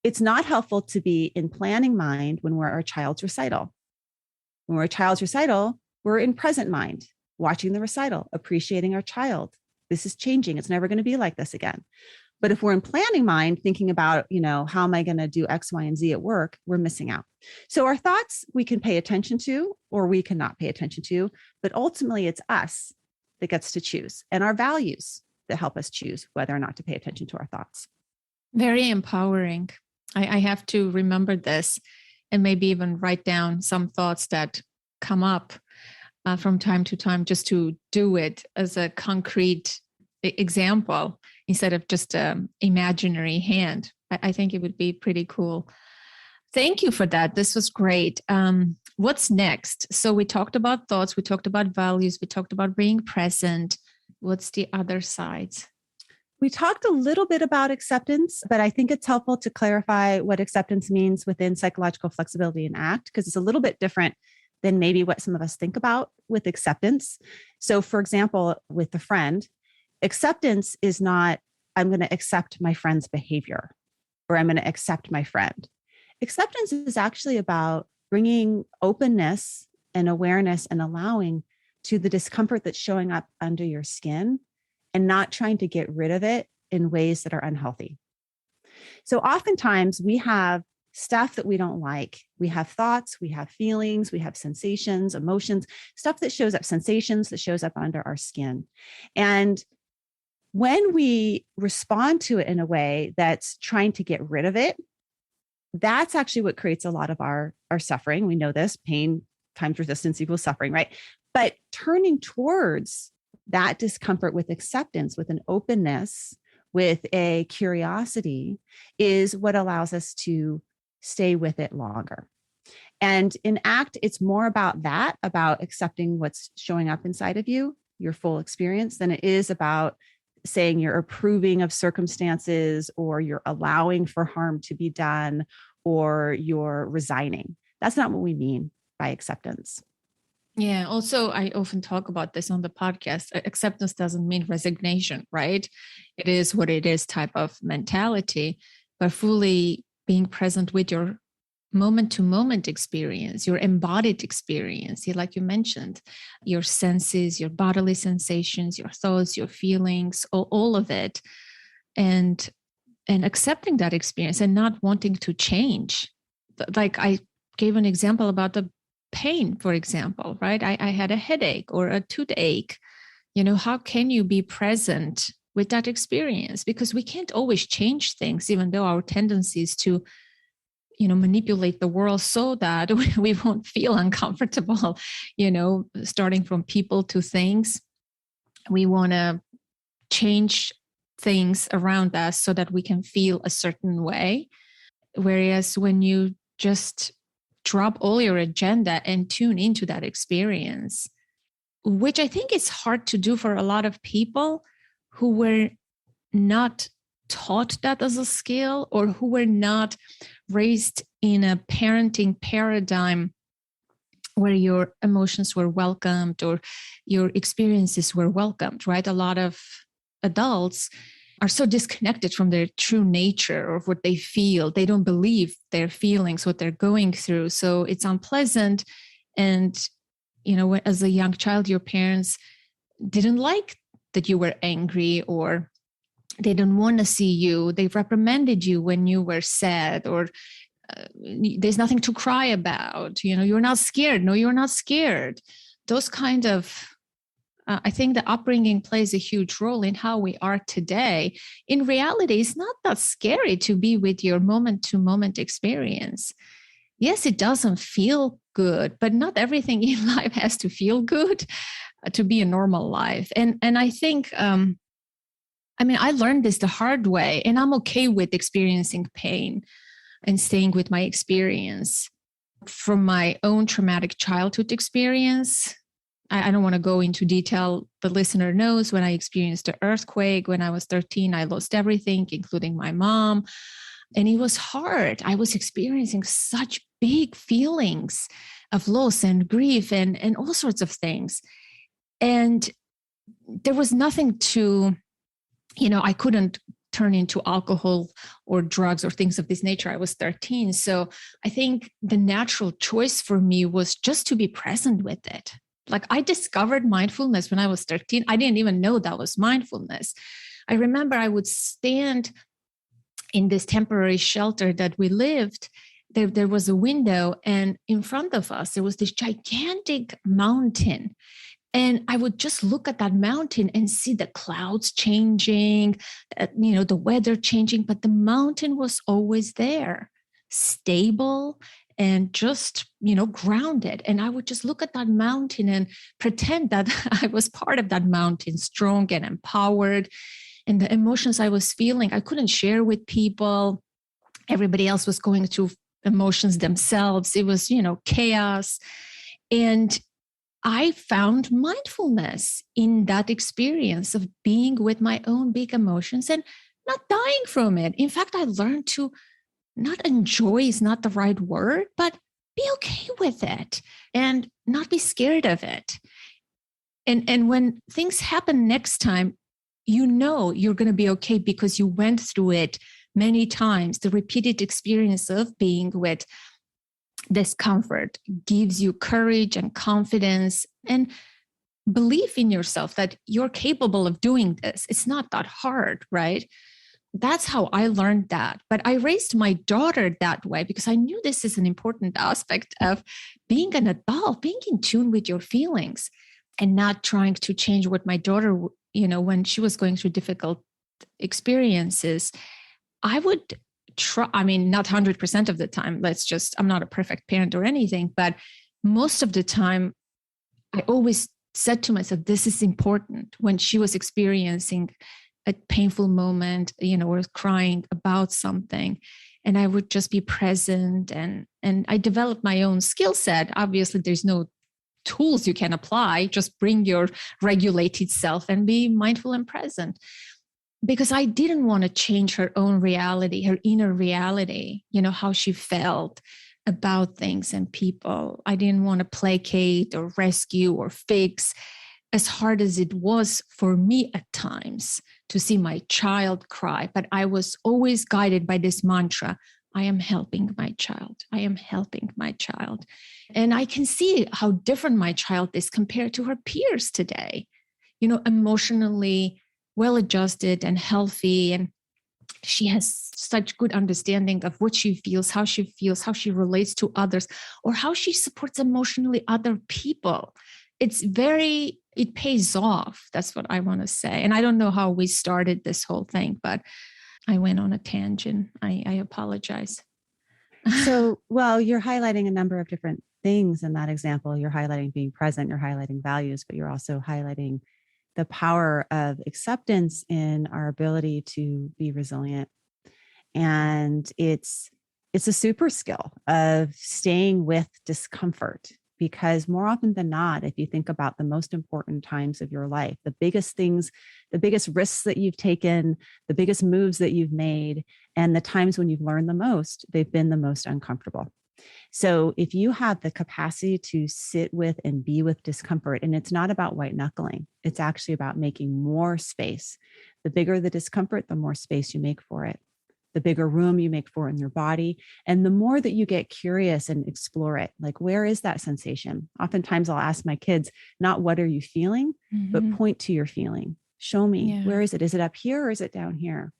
Speaker 2: It's not helpful to be in planning mind when we're at a child's recital. When we're at a child's recital, we're in present mind, watching the recital, appreciating our child. This is changing. It's never going to be like this again. But if we're in planning mind, thinking about, how am I going to do X, Y, and Z at work, we're missing out. So our thoughts we can pay attention to, or we cannot pay attention to, but ultimately it's us that gets to choose and our values that help us choose whether or not to pay attention to our thoughts.
Speaker 1: Very empowering. I have to remember this and maybe even write down some thoughts that come up from time to time just to do it as a concrete example instead of just an imaginary hand. I think it would be pretty cool. Thank you for that. This was great. What's next? So we talked about thoughts, we talked about values, we talked about being present. What's the other side?
Speaker 2: We talked a little bit about acceptance, but I think it's helpful to clarify what acceptance means within psychological flexibility and ACT, because it's a little bit different than maybe what some of us think about with acceptance. So for example, with the friend, acceptance is not, I'm going to accept my friend's behavior or I'm going to accept my friend. Acceptance is actually about bringing openness and awareness and allowing to the discomfort that's showing up under your skin and not trying to get rid of it in ways that are unhealthy. So oftentimes we have stuff that we don't like. We have thoughts, we have feelings, we have sensations, emotions, stuff that shows up, sensations that shows up under our skin. And When we respond to it in a way that's trying to get rid of it, that's actually what creates a lot of our suffering. We know this: pain times resistance equals suffering, right? But turning towards that discomfort with acceptance, with an openness, with a curiosity, is what allows us to stay with it longer. And in ACT, it's more about that, about accepting what's showing up inside of you, your full experience, than it is about saying you're approving of circumstances, or you're allowing for harm to be done, or you're resigning. That's not what we mean by acceptance.
Speaker 1: Yeah. Also, I often talk about this on the podcast. Acceptance doesn't mean resignation, right? It is what it is type of mentality, but fully being present with your moment to moment experience, your embodied experience, like you mentioned, your senses, your bodily sensations, your thoughts, your feelings, all of it. And accepting that experience and not wanting to change. Like I gave an example about the pain, for example, right? I had a headache or a toothache. How can you be present with that experience? Because we can't always change things, even though our tendency is to manipulate the world so that we won't feel uncomfortable, starting from people to things. We want to change things around us so that we can feel a certain way. Whereas when you just drop all your agenda and tune into that experience, which I think is hard to do for a lot of people who were not taught that as a skill, or who were not raised in a parenting paradigm where your emotions were welcomed or your experiences were welcomed, right? A lot of adults are so disconnected from their true nature of what they feel. They don't believe their feelings, what they're going through. So it's unpleasant. And, as a young child, your parents didn't like that you were angry, or they didn't want to see you. They reprimanded you when you were sad, or there's nothing to cry about. You're not scared. No, you're not scared. Those kind of, I think the upbringing plays a huge role in how we are today. In reality, it's not that scary to be with your moment to moment experience. Yes, it doesn't feel good, but not everything in life has to feel good to be a normal life. And I think, I learned this the hard way, and I'm okay with experiencing pain and staying with my experience. From my own traumatic childhood experience, I don't want to go into detail. The listener knows when I experienced the earthquake when I was 13, I lost everything, including my mom. And it was hard. I was experiencing such big feelings of loss and grief and all sorts of things. And there was nothing to, I couldn't turn into alcohol or drugs or things of this nature. I was 13. So I think the natural choice for me was just to be present with it. Like, I discovered mindfulness when I was 13. I didn't even know that was mindfulness. I remember I would stand in this temporary shelter that we lived. There was a window, and in front of us, there was this gigantic mountain. And I would just look at that mountain and see the clouds changing, the weather changing, but the mountain was always there, stable and just, grounded. And I would just look at that mountain and pretend that I was part of that mountain, strong and empowered. And the emotions I was feeling, I couldn't share with people. Everybody else was going through emotions themselves. It was, chaos. And I found mindfulness in that experience of being with my own big emotions and not dying from it. In fact, I learned to not enjoy is not the right word, but be okay with it and not be scared of it. And when things happen next time, you're going to be okay because you went through it many times. The repeated experience of being with discomfort gives you courage and confidence and belief in yourself that you're capable of doing this. It's not that hard, right? That's how I learned that. But I raised my daughter that way because I knew this is an important aspect of being an adult, being in tune with your feelings and not trying to change what my daughter when she was going through difficult experiences, I would try, not 100% of the time, I'm not a perfect parent or anything, but most of the time, I always said to myself, this is important. When she was experiencing a painful moment, or crying about something, and I would just be present, and I developed my own skill set. Obviously, there's no tools you can apply. Just bring your regulated self and be mindful and present. Because I didn't want to change her own reality, her inner reality, how she felt about things and people. I didn't want to placate or rescue or fix, as hard as it was for me at times to see my child cry. But I was always guided by this mantra: I am helping my child. I am helping my child. And I can see how different my child is compared to her peers today, emotionally well-adjusted and healthy. And she has such good understanding of what she feels, how she relates to others, or how she supports emotionally other people. It pays off. That's what I want to say. And I don't know how we started this whole thing, but I went on a tangent. I apologize.
Speaker 2: So, well, you're highlighting a number of different things in that example. You're highlighting being present, you're highlighting values, but you're also highlighting the power of acceptance in our ability to be resilient. And it's a super skill of staying with discomfort, because more often than not, if you think about the most important times of your life, the biggest things, the biggest risks that you've taken, the biggest moves that you've made, and the times when you've learned the most, they've been the most uncomfortable. So if you have the capacity to sit with and be with discomfort, and it's not about white knuckling, it's actually about making more space. The bigger the discomfort, the more space you make for it, the bigger room you make for it in your body. And the more that you get curious and explore it, like, where is that sensation? Oftentimes I'll ask my kids, not what are you feeling, but point to your feeling. Show me, where is it? Is it up here or is it down here?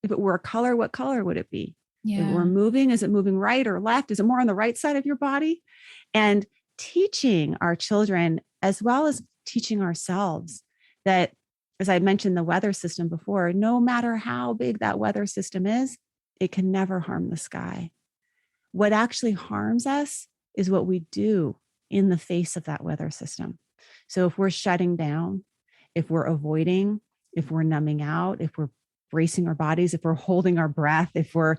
Speaker 2: If it were a color, what color would it be? If we're moving, is it moving right or left? Is it more on the right side of your body? And teaching our children, as well as teaching ourselves, that, as I mentioned the weather system before, no matter how big that weather system is, it can never harm the sky. What actually harms us is what we do in the face of that weather system. So if we're shutting down, if we're avoiding, if we're numbing out, if we're bracing our bodies, if we're holding our breath, if we're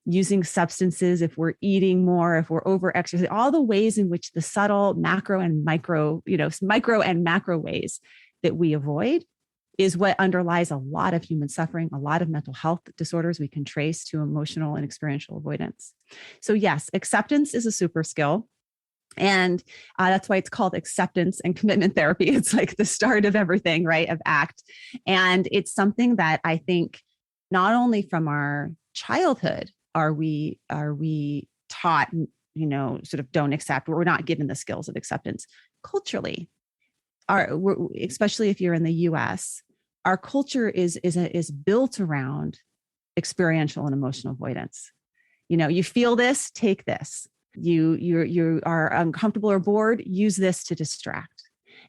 Speaker 2: using substances, if we're eating more, if we're over exercising, all the ways in which the subtle macro and micro and macro ways that we avoid is what underlies a lot of human suffering, a lot of mental health disorders we can trace to emotional and experiential avoidance. So yes, acceptance is a super skill. And that's why it's called acceptance and commitment therapy. It's like the start of everything, right? Of ACT. And it's something that I think not only from our childhood are we taught, sort of don't accept, we're not given the skills of acceptance. Culturally, especially if you're in the US, our culture is built around experiential and emotional avoidance. You feel this, take this. You are uncomfortable or bored, use this to distract.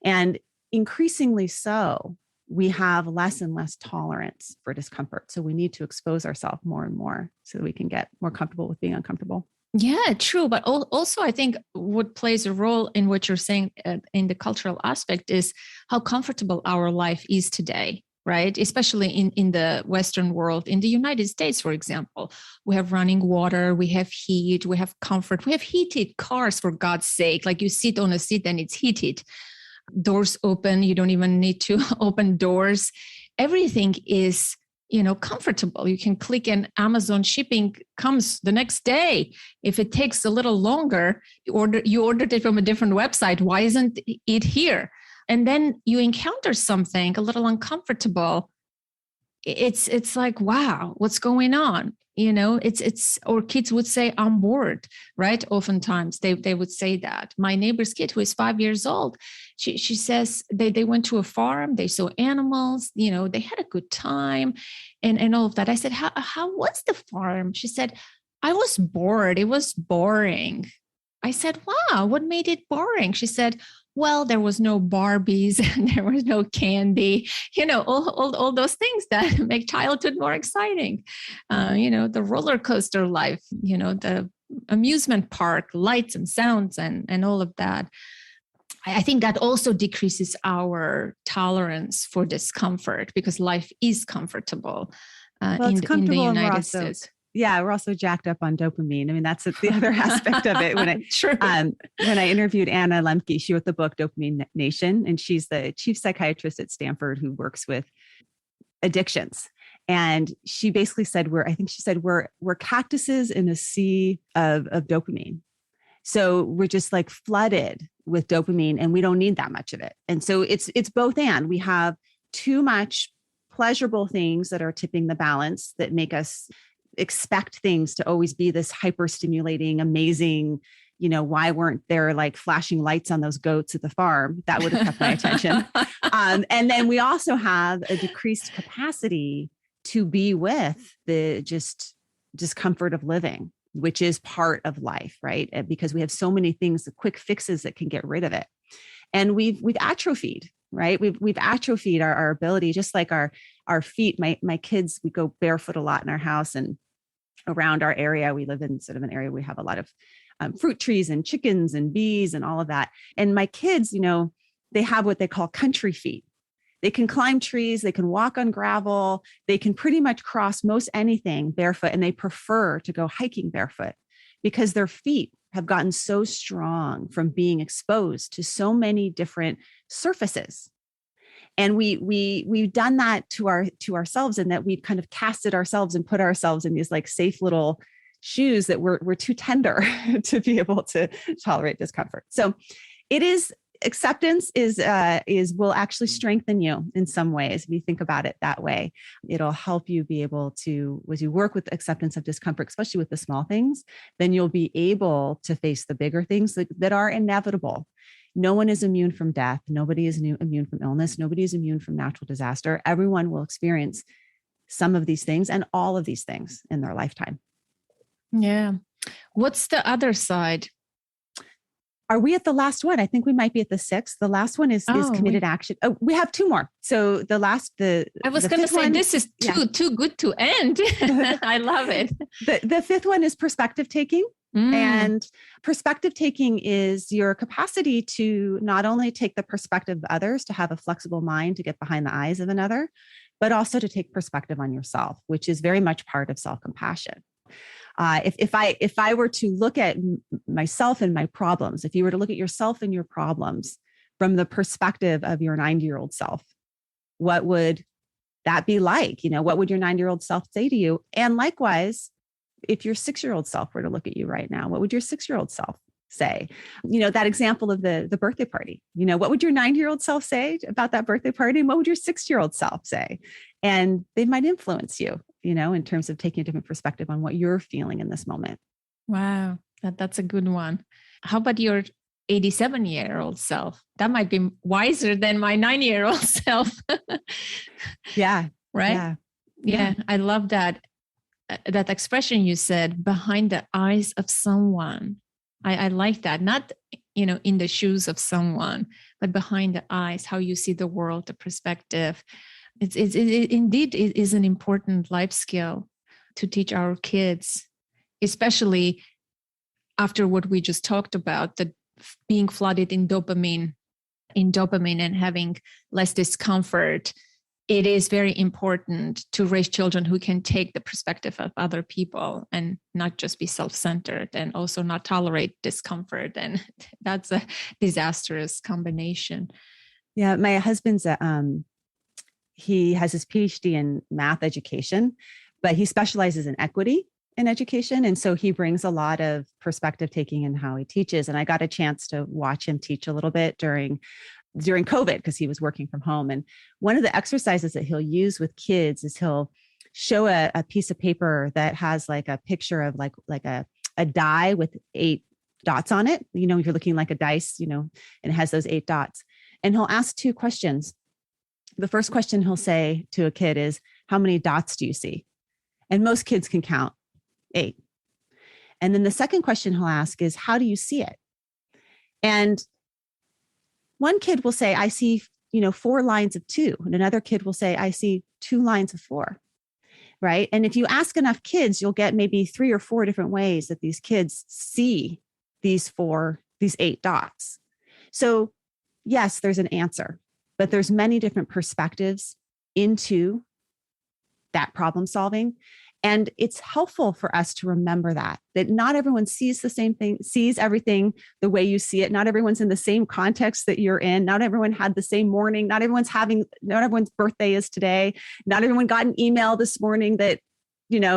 Speaker 2: And increasingly so, we have less and less tolerance for discomfort. So we need to expose ourselves more and more so that we can get more comfortable with being uncomfortable.
Speaker 1: Yeah, true. But also, I think what plays a role in what you're saying in the cultural aspect is how comfortable our life is today, right? Especially in the Western world. In the United States, for example, we have running water, we have heat, we have comfort, we have heated cars, for God's sake. Like, you sit on a seat and it's heated. Doors open, you don't even need to open doors. Everything is comfortable. You can click and Amazon shipping comes the next day. If it takes a little longer, you ordered it from a different website. Why isn't it here? And then you encounter something a little uncomfortable. It's like, wow, what's going on? Or kids would say, I'm bored, right? Oftentimes they would say that. My neighbor's kid, who is 5 years old, she says they went to a farm, they saw animals, they had a good time and all of that. I said, how was the farm? She said, I was bored. It was boring. I said, wow, what made it boring? She said, well, there was no Barbies and there was no candy, all those things that make childhood more exciting. The roller coaster life, the amusement park, lights and sounds and all of that. I think that also decreases our tolerance for discomfort because life is comfortable in the United States.
Speaker 2: Yeah, we're also jacked up on dopamine. I mean, that's the other aspect of it. When I interviewed Anna Lemke, she wrote the book Dopamine Nation, and she's the chief psychiatrist at Stanford who works with addictions. And she basically said, we're cactuses in a sea of dopamine. So we're just like flooded with dopamine and we don't need that much of it. And so it's both and. We have too much pleasurable things that are tipping the balance that make us expect things to always be this hyper stimulating, amazing, why weren't there like flashing lights on those goats at the farm? That would have kept my attention. And then we also have a decreased capacity to be with the just discomfort of living, which is part of life, right? Because we have so many things, the quick fixes that can get rid of it. And we've atrophied, right? We've atrophied our ability, just like our feet. My kids, we go barefoot a lot in our house, and around our area, we live in sort of an area we have a lot of fruit trees and chickens and bees and all of that. And my kids, they have what they call country feet. They can climb trees, they can walk on gravel, they can pretty much cross most anything barefoot, and they prefer to go hiking barefoot because their feet have gotten so strong from being exposed to so many different surfaces. And we've done that to ourselves, in that we've kind of casted ourselves and put ourselves in these like safe little shoes that we're too tender to be able to tolerate discomfort. So it is, acceptance will actually strengthen you in some ways. If you think about it that way, it'll help you be able to, as you work with acceptance of discomfort, especially with the small things, then you'll be able to face the bigger things that are inevitable. No one is immune from death. Nobody is immune from illness. Nobody is immune from natural disaster. Everyone will experience some of these things and all of these things in their lifetime.
Speaker 1: Yeah. What's the other side?
Speaker 2: Are we at the last one? I think we might be at the 6th. The last one is committed action. Oh, we have 2 more. So I was
Speaker 1: going to say, this is too good to end. I love it.
Speaker 2: The 5th one is perspective taking. And perspective taking is your capacity to not only take the perspective of others, to have a flexible mind, to get behind the eyes of another, but also to take perspective on yourself, which is very much part of self-compassion. If I were to look at myself and my problems, if you were to look at yourself and your problems from the perspective of your 90-year-old self, what would that be like? What would your 90-year-old self say to you? And likewise, if your 6-year-old self were to look at you right now, what would your 6-year-old self say? That example of the birthday party, what would your 90-year-old self say about that birthday party? And what would your 6-year-old self say? And they might influence you, in terms of taking a different perspective on what you're feeling in this moment.
Speaker 1: Wow. That's a good one. How about your 87-year-old self? That might be wiser than my 9-year-old self.
Speaker 2: Yeah.
Speaker 1: Right? Yeah. I love that expression you said, behind the eyes of someone. I like that. Not, in the shoes of someone, but behind the eyes, how you see the world, the perspective. It indeed is an important life skill to teach our kids, especially after what we just talked about, the being flooded in dopamine and having less discomfort. It is very important to raise children who can take the perspective of other people and not just be self-centered, and also not tolerate discomfort. And that's a disastrous combination.
Speaker 2: Yeah, my husband's he has his Ph.D. in math education, but he specializes in equity in education. And so he brings a lot of perspective taking in how he teaches. And I got a chance to watch him teach a little bit during COVID, because he was working from home. And one of the exercises that he'll use with kids is he'll show a piece of paper that has like a picture of like a die with 8 dots on it. You're looking like a dice, and it has those 8 dots. And he'll ask 2 questions. The first question he'll say to a kid is, how many dots do you see? And most kids can count 8. And then the second question he'll ask is, how do you see it? And one kid will say, I see, 4 lines of 2. And another kid will say, I see 2 lines of 4. Right. And if you ask enough kids, you'll get maybe 3 or 4 different ways that these kids see these 8 dots. So yes, there's an answer, but there's many different perspectives into that problem solving. And it's helpful for us to remember that not everyone sees the same thing, sees everything the way you see it. Not everyone's in the same context that you're in. Not everyone had the same morning. Not everyone's birthday is today. Not everyone got an email this morning that,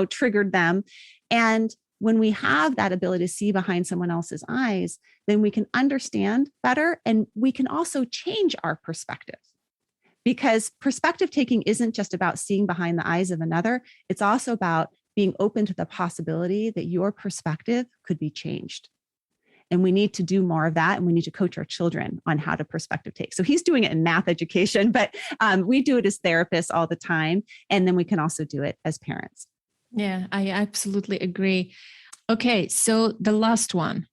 Speaker 2: triggered them. And when we have that ability to see behind someone else's eyes, then we can understand better. And we can also change our perspective. Because perspective taking isn't just about seeing behind the eyes of another. It's also about being open to the possibility that your perspective could be changed. And we need to do more of that. And we need to coach our children on how to perspective take. So he's doing it in math education, but we do it as therapists all the time. And then we can also do it as parents.
Speaker 1: Yeah, I absolutely agree. Okay, so the last one,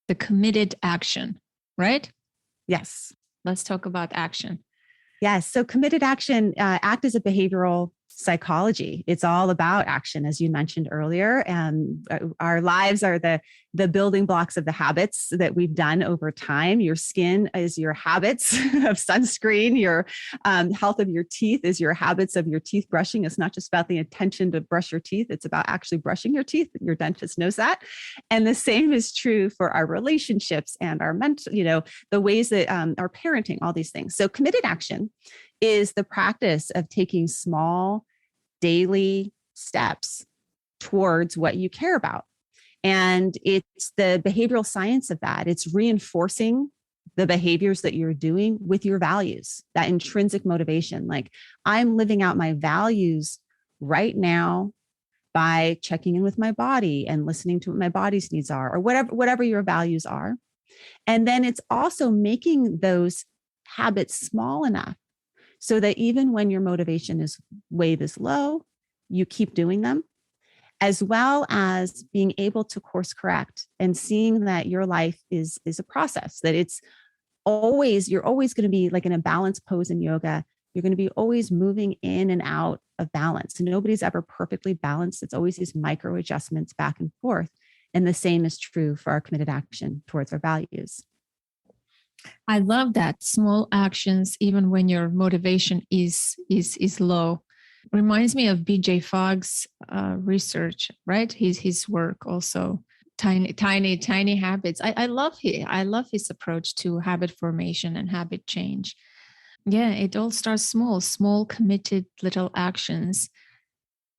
Speaker 1: the committed action, right?
Speaker 2: Yes.
Speaker 1: Let's talk about action.
Speaker 2: Yes. So committed action, ACT is a behavioral psychology. It's all about action, as you mentioned earlier. And our lives are the building blocks of the habits that we've done over time. Your skin is your habits of sunscreen. Your health of your teeth is your habits of your teeth brushing. It's not just about the intention to brush your teeth. It's about actually brushing your teeth. Your dentist knows that. And the same is true for our relationships and our mental, the ways that our parenting, all these things. So committed action is the practice of taking small daily steps towards what you care about. And it's the behavioral science of that. It's reinforcing the behaviors that you're doing with your values, that intrinsic motivation. Like, I'm living out my values right now by checking in with my body and listening to what my body's needs are, or whatever your values are. And then it's also making those habits small enough so that even when your motivation wave is low, you keep doing them, as well as being able to course correct and seeing that your life is a process, that you're always going to be like in a balanced pose in yoga. You're going to be always moving in and out of balance. Nobody's ever perfectly balanced. It's always these micro adjustments back and forth. And the same is true for our committed action towards our values.
Speaker 1: I love that. Small actions, even when your motivation is low. Reminds me of BJ Fogg's research, right? His work also. Tiny habits. I love his approach to habit formation and habit change. Yeah, it all starts small committed little actions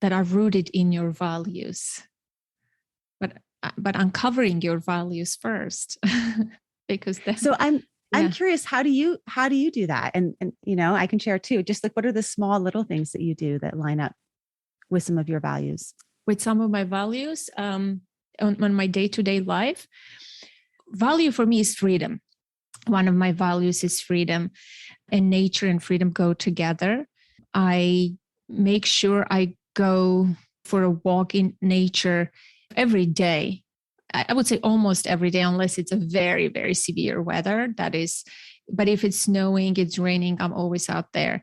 Speaker 1: that are rooted in your values. But uncovering your values first. Because
Speaker 2: so I'm curious, how do you do that? And I can share too, just like, what are the small little things that you do that line up with some of your values?
Speaker 1: With some of my values on my day-to-day life, value for me is freedom. One of my values is freedom, and nature and freedom go together. I make sure I go for a walk in nature every day. I would say almost every day, unless it's a very, very severe weather. But if it's snowing, it's raining, I'm always out there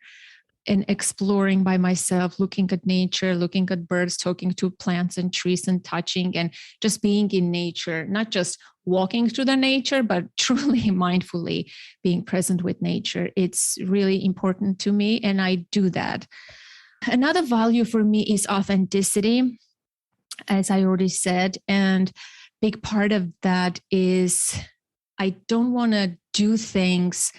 Speaker 1: and exploring by myself, looking at nature, looking at birds, talking to plants and trees and touching and just being in nature, not just walking through the nature, but truly mindfully being present with nature. It's really important to me, and I do that. Another value for me is authenticity, as I already said, and big part of that is I don't want to do things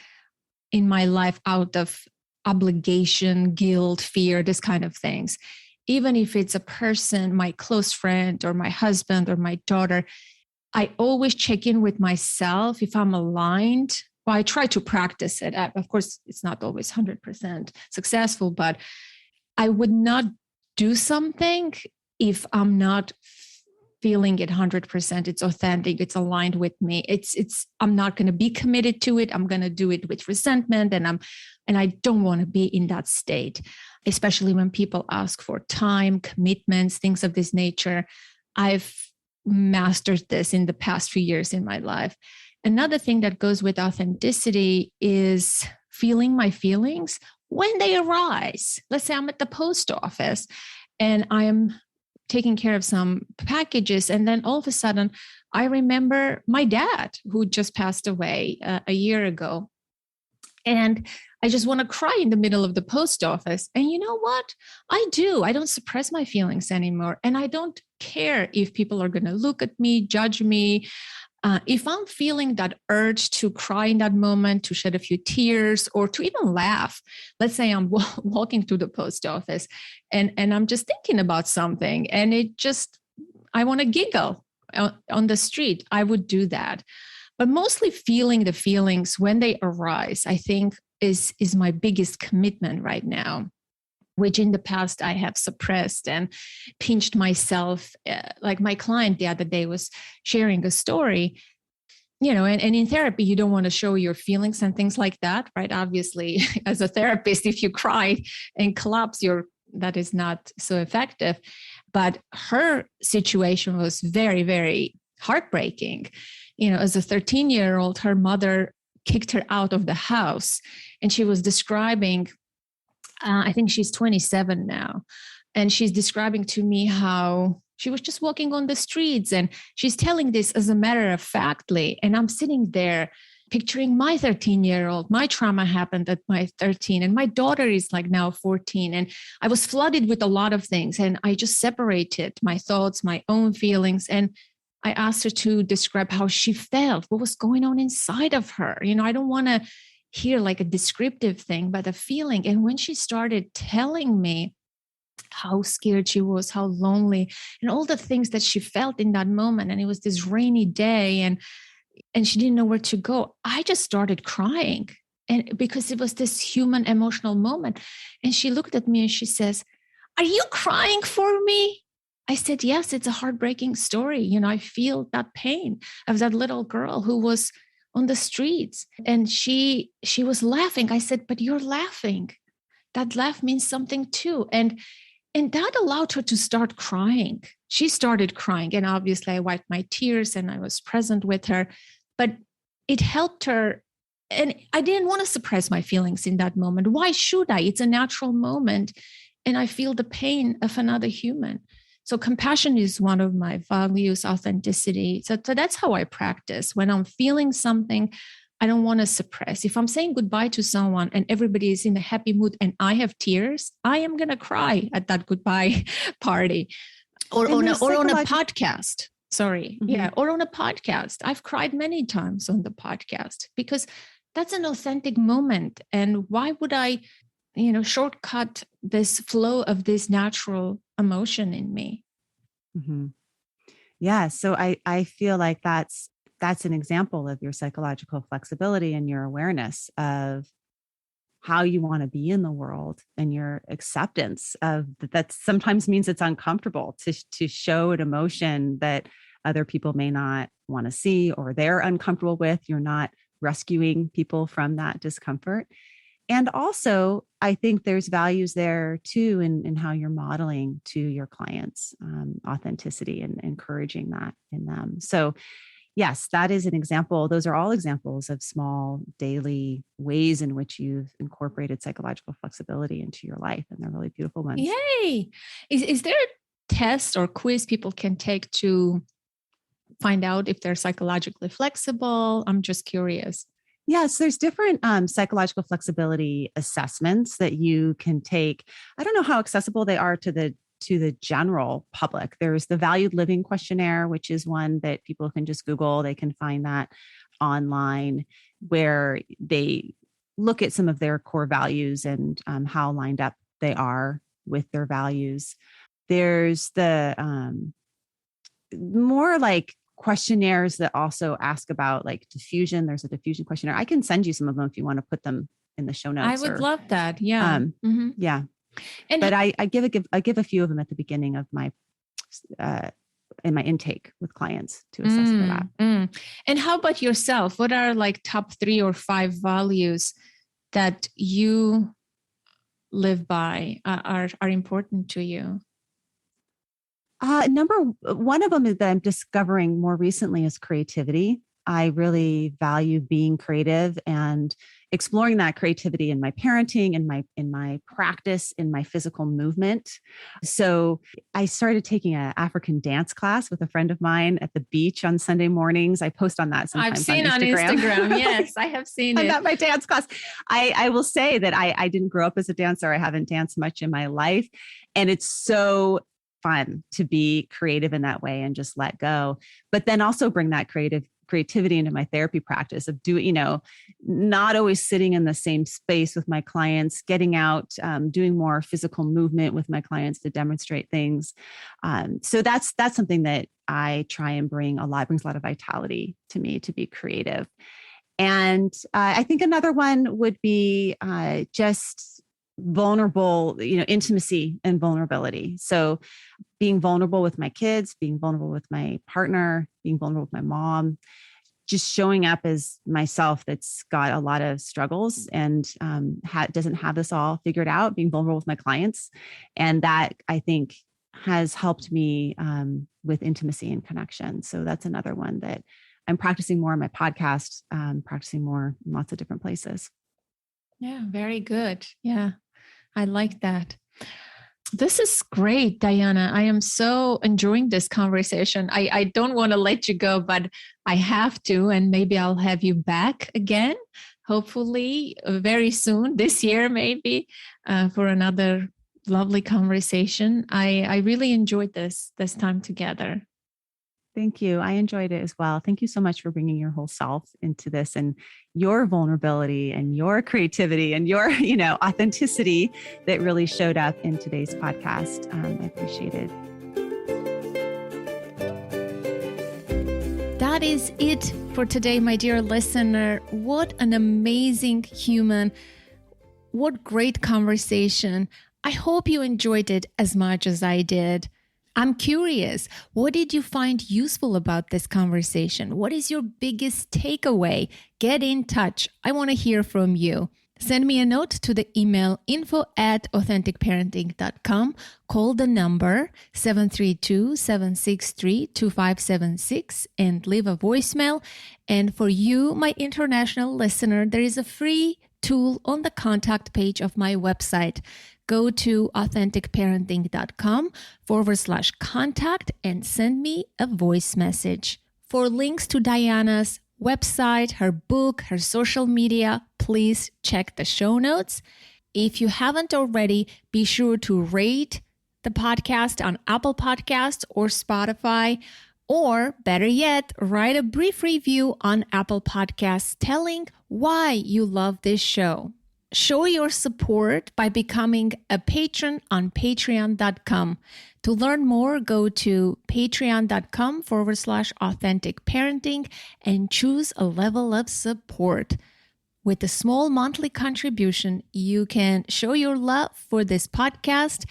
Speaker 1: in my life out of obligation, guilt, fear, this kind of things. Even if it's a person, my close friend or my husband or my daughter, I always check in with myself if I'm aligned. Well, I try to practice it. Of course, it's not always 100% successful, but I would not do something if I'm not feeling it 100%. It's authentic. It's aligned with me. I'm not going to be committed to it. I'm going to do it with resentment, and I don't want to be in that state, especially when people ask for time, commitments, things of this nature. I've mastered this in the past few years in my life. Another thing that goes with authenticity is feeling my feelings when they arise. Let's say I'm at the post office and I'm taking care of some packages. And then all of a sudden, I remember my dad who just passed away a year ago. And I just want to cry in the middle of the post office. And you know what? I do. I don't suppress my feelings anymore. And I don't care if people are going to look at me, judge me. If I'm feeling that urge to cry in that moment, to shed a few tears, or to even laugh, let's say I'm walking to the post office and I'm just thinking about something and I want to giggle on the street, I would do that. But mostly feeling the feelings when they arise, I think is my biggest commitment right now, which in the past I have suppressed and pinched myself. Like my client the other day was sharing a story, and in therapy, you don't want to show your feelings and things like that, right? Obviously, as a therapist, if you cry and collapse, that is not so effective. But her situation was very, very heartbreaking. As a 13-year-old, her mother kicked her out of the house, and she was describing, I think she's 27 now. And she's describing to me how she was just walking on the streets, and she's telling this as a matter of factly. And I'm sitting there picturing my 13-year-old. My trauma happened at my 13, and my daughter is like now 14. And I was flooded with a lot of things, and I just separated my thoughts, my own feelings. And I asked her to describe how she felt, what was going on inside of her. I don't want to hear like a descriptive thing, but a feeling. And when she started telling me how scared she was, how lonely, and all the things that she felt in that moment, and it was this rainy day, and she didn't know where to go, I just started crying. And because it was this human emotional moment. And she looked at me and she says, "Are you crying for me?" I said, "Yes, it's a heartbreaking story. I feel that pain of that little girl who was on the streets." And she was laughing. I said, "But you're laughing. That laugh means something too." And that allowed her to start crying. She started crying. And obviously I wiped my tears and I was present with her. But it helped her. And I didn't want to suppress my feelings in that moment. Why should I? It's a natural moment. And I feel the pain of another human. So compassion is one of my values, authenticity. So that's how I practice. When I'm feeling something, I don't want to suppress. If I'm saying goodbye to someone and everybody is in a happy mood and I have tears, I am going to cry at that goodbye party or on a podcast. Sorry. Mm-hmm. Yeah. Or on a podcast. I've cried many times on the podcast because that's an authentic moment. And why would I, shortcut this flow of this natural emotion in me?
Speaker 2: Mm-hmm. Yeah. So I feel like that's an example of your psychological flexibility and your awareness of how you want to be in the world and your acceptance of that sometimes means it's uncomfortable to show an emotion that other people may not want to see or they're uncomfortable with. You're not rescuing people from that discomfort. And also, I think there's values there too in how you're modeling to your clients, authenticity and encouraging that in them. So yes, that is an example. Those are all examples of small daily ways in which you've incorporated psychological flexibility into your life. And they're really beautiful ones.
Speaker 1: Yay. Is there a test or quiz people can take to find out if they're psychologically flexible? I'm just curious.
Speaker 2: Yes, there's different psychological flexibility assessments that you can take. I don't know how accessible they are to the general public. There's the Valued Living Questionnaire, which is one that people can just Google. They can find that online, where they look at some of their core values and how lined up they are with their values. There's the more like questionnaires that also ask about like diffusion. There's a diffusion questionnaire. I can send you some of them if you want to put them in the show notes.
Speaker 1: I would love that. Yeah.
Speaker 2: Yeah. But I give a few of them at the beginning of my in my intake with clients to assess for that.
Speaker 1: And how about yourself? What are like top 3 or 5 values that you live by are important to you?
Speaker 2: Number one of them is that I'm discovering more recently is creativity. I really value being creative and exploring that creativity in my parenting, in my practice, in my physical movement. So I started taking an African dance class with a friend of mine at the beach on Sunday mornings. I post on that sometimes.
Speaker 1: I've seen
Speaker 2: on
Speaker 1: Instagram. Yes, I have seen it.
Speaker 2: About my dance class. I will say that I didn't grow up as a dancer. I haven't danced much in my life. And it's so fun to be creative in that way and just let go, but then also bring that creativity into my therapy practice of not always sitting in the same space with my clients, getting out, doing more physical movement with my clients to demonstrate things. So that's something that I try and brings a lot of vitality to me, to be creative. And I think another one would be just vulnerable, intimacy and vulnerability. So being vulnerable with my kids, being vulnerable with my partner, being vulnerable with my mom, just showing up as myself that's got a lot of struggles and doesn't have this all figured out, being vulnerable with my clients. And that, I think, has helped me with intimacy and connection. So that's another one that I'm practicing more on my podcast, practicing more in lots of different places.
Speaker 1: Yeah, very good. Yeah, I like that. This is great, Diana. I am so enjoying this conversation. I don't want to let you go, but I have to, and maybe I'll have you back again, hopefully very soon, this year maybe, for another lovely conversation. I really enjoyed this time together.
Speaker 2: Thank you. I enjoyed it as well. Thank you so much for bringing your whole self into this, and your vulnerability and your creativity and your, authenticity that really showed up in today's podcast. I appreciate it.
Speaker 1: That is it for today, my dear listener. What an amazing human. What great conversation. I hope you enjoyed it as much as I did. I'm curious, what did you find useful about this conversation? What is your biggest takeaway? Get in touch. I want to hear from you. Send me a note to the email info@authenticparenting.com. Call the number 732-763-2576 and leave a voicemail. And for you, my international listener, there is a free tool on the contact page of my website. Go to authenticparenting.com/contact and send me a voice message. For links to Diana's website, her book, her social media, please check the show notes. If you haven't already, be sure to rate the podcast on Apple Podcasts or Spotify, or better yet, write a brief review on Apple Podcasts telling why you love this show. Show your support by becoming a patron on patreon.com. To learn more, go to patreon.com/authentic parenting and choose a level of support. With a small monthly contribution, you can show your love for this podcast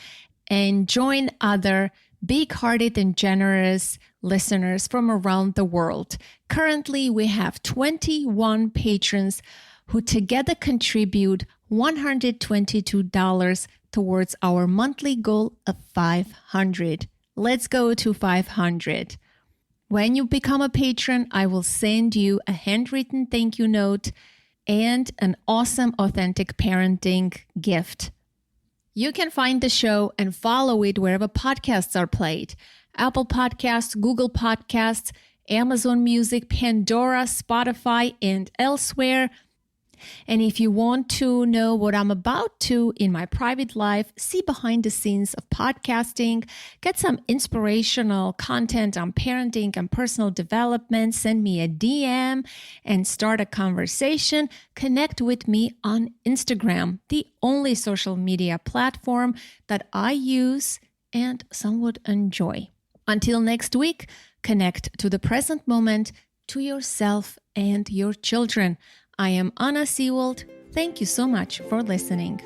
Speaker 1: and join other big-hearted and generous listeners from around the world. Currently, we have 21 patrons who together contribute $122 towards our monthly goal of 500. Let's go to 500. When you become a patron, I will send you a handwritten thank you note and an awesome authentic parenting gift. You can find the show and follow it wherever podcasts are played. Apple Podcasts, Google Podcasts, Amazon Music, Pandora, Spotify, and elsewhere. And if you want to know what I'm about to in my private life, see behind the scenes of podcasting, get some inspirational content on parenting and personal development, send me a DM and start a conversation, connect with me on Instagram, the only social media platform that I use and somewhat enjoy. Until next week, connect to the present moment, to yourself and your children. I am Anna Seewald. Thank you so much for listening.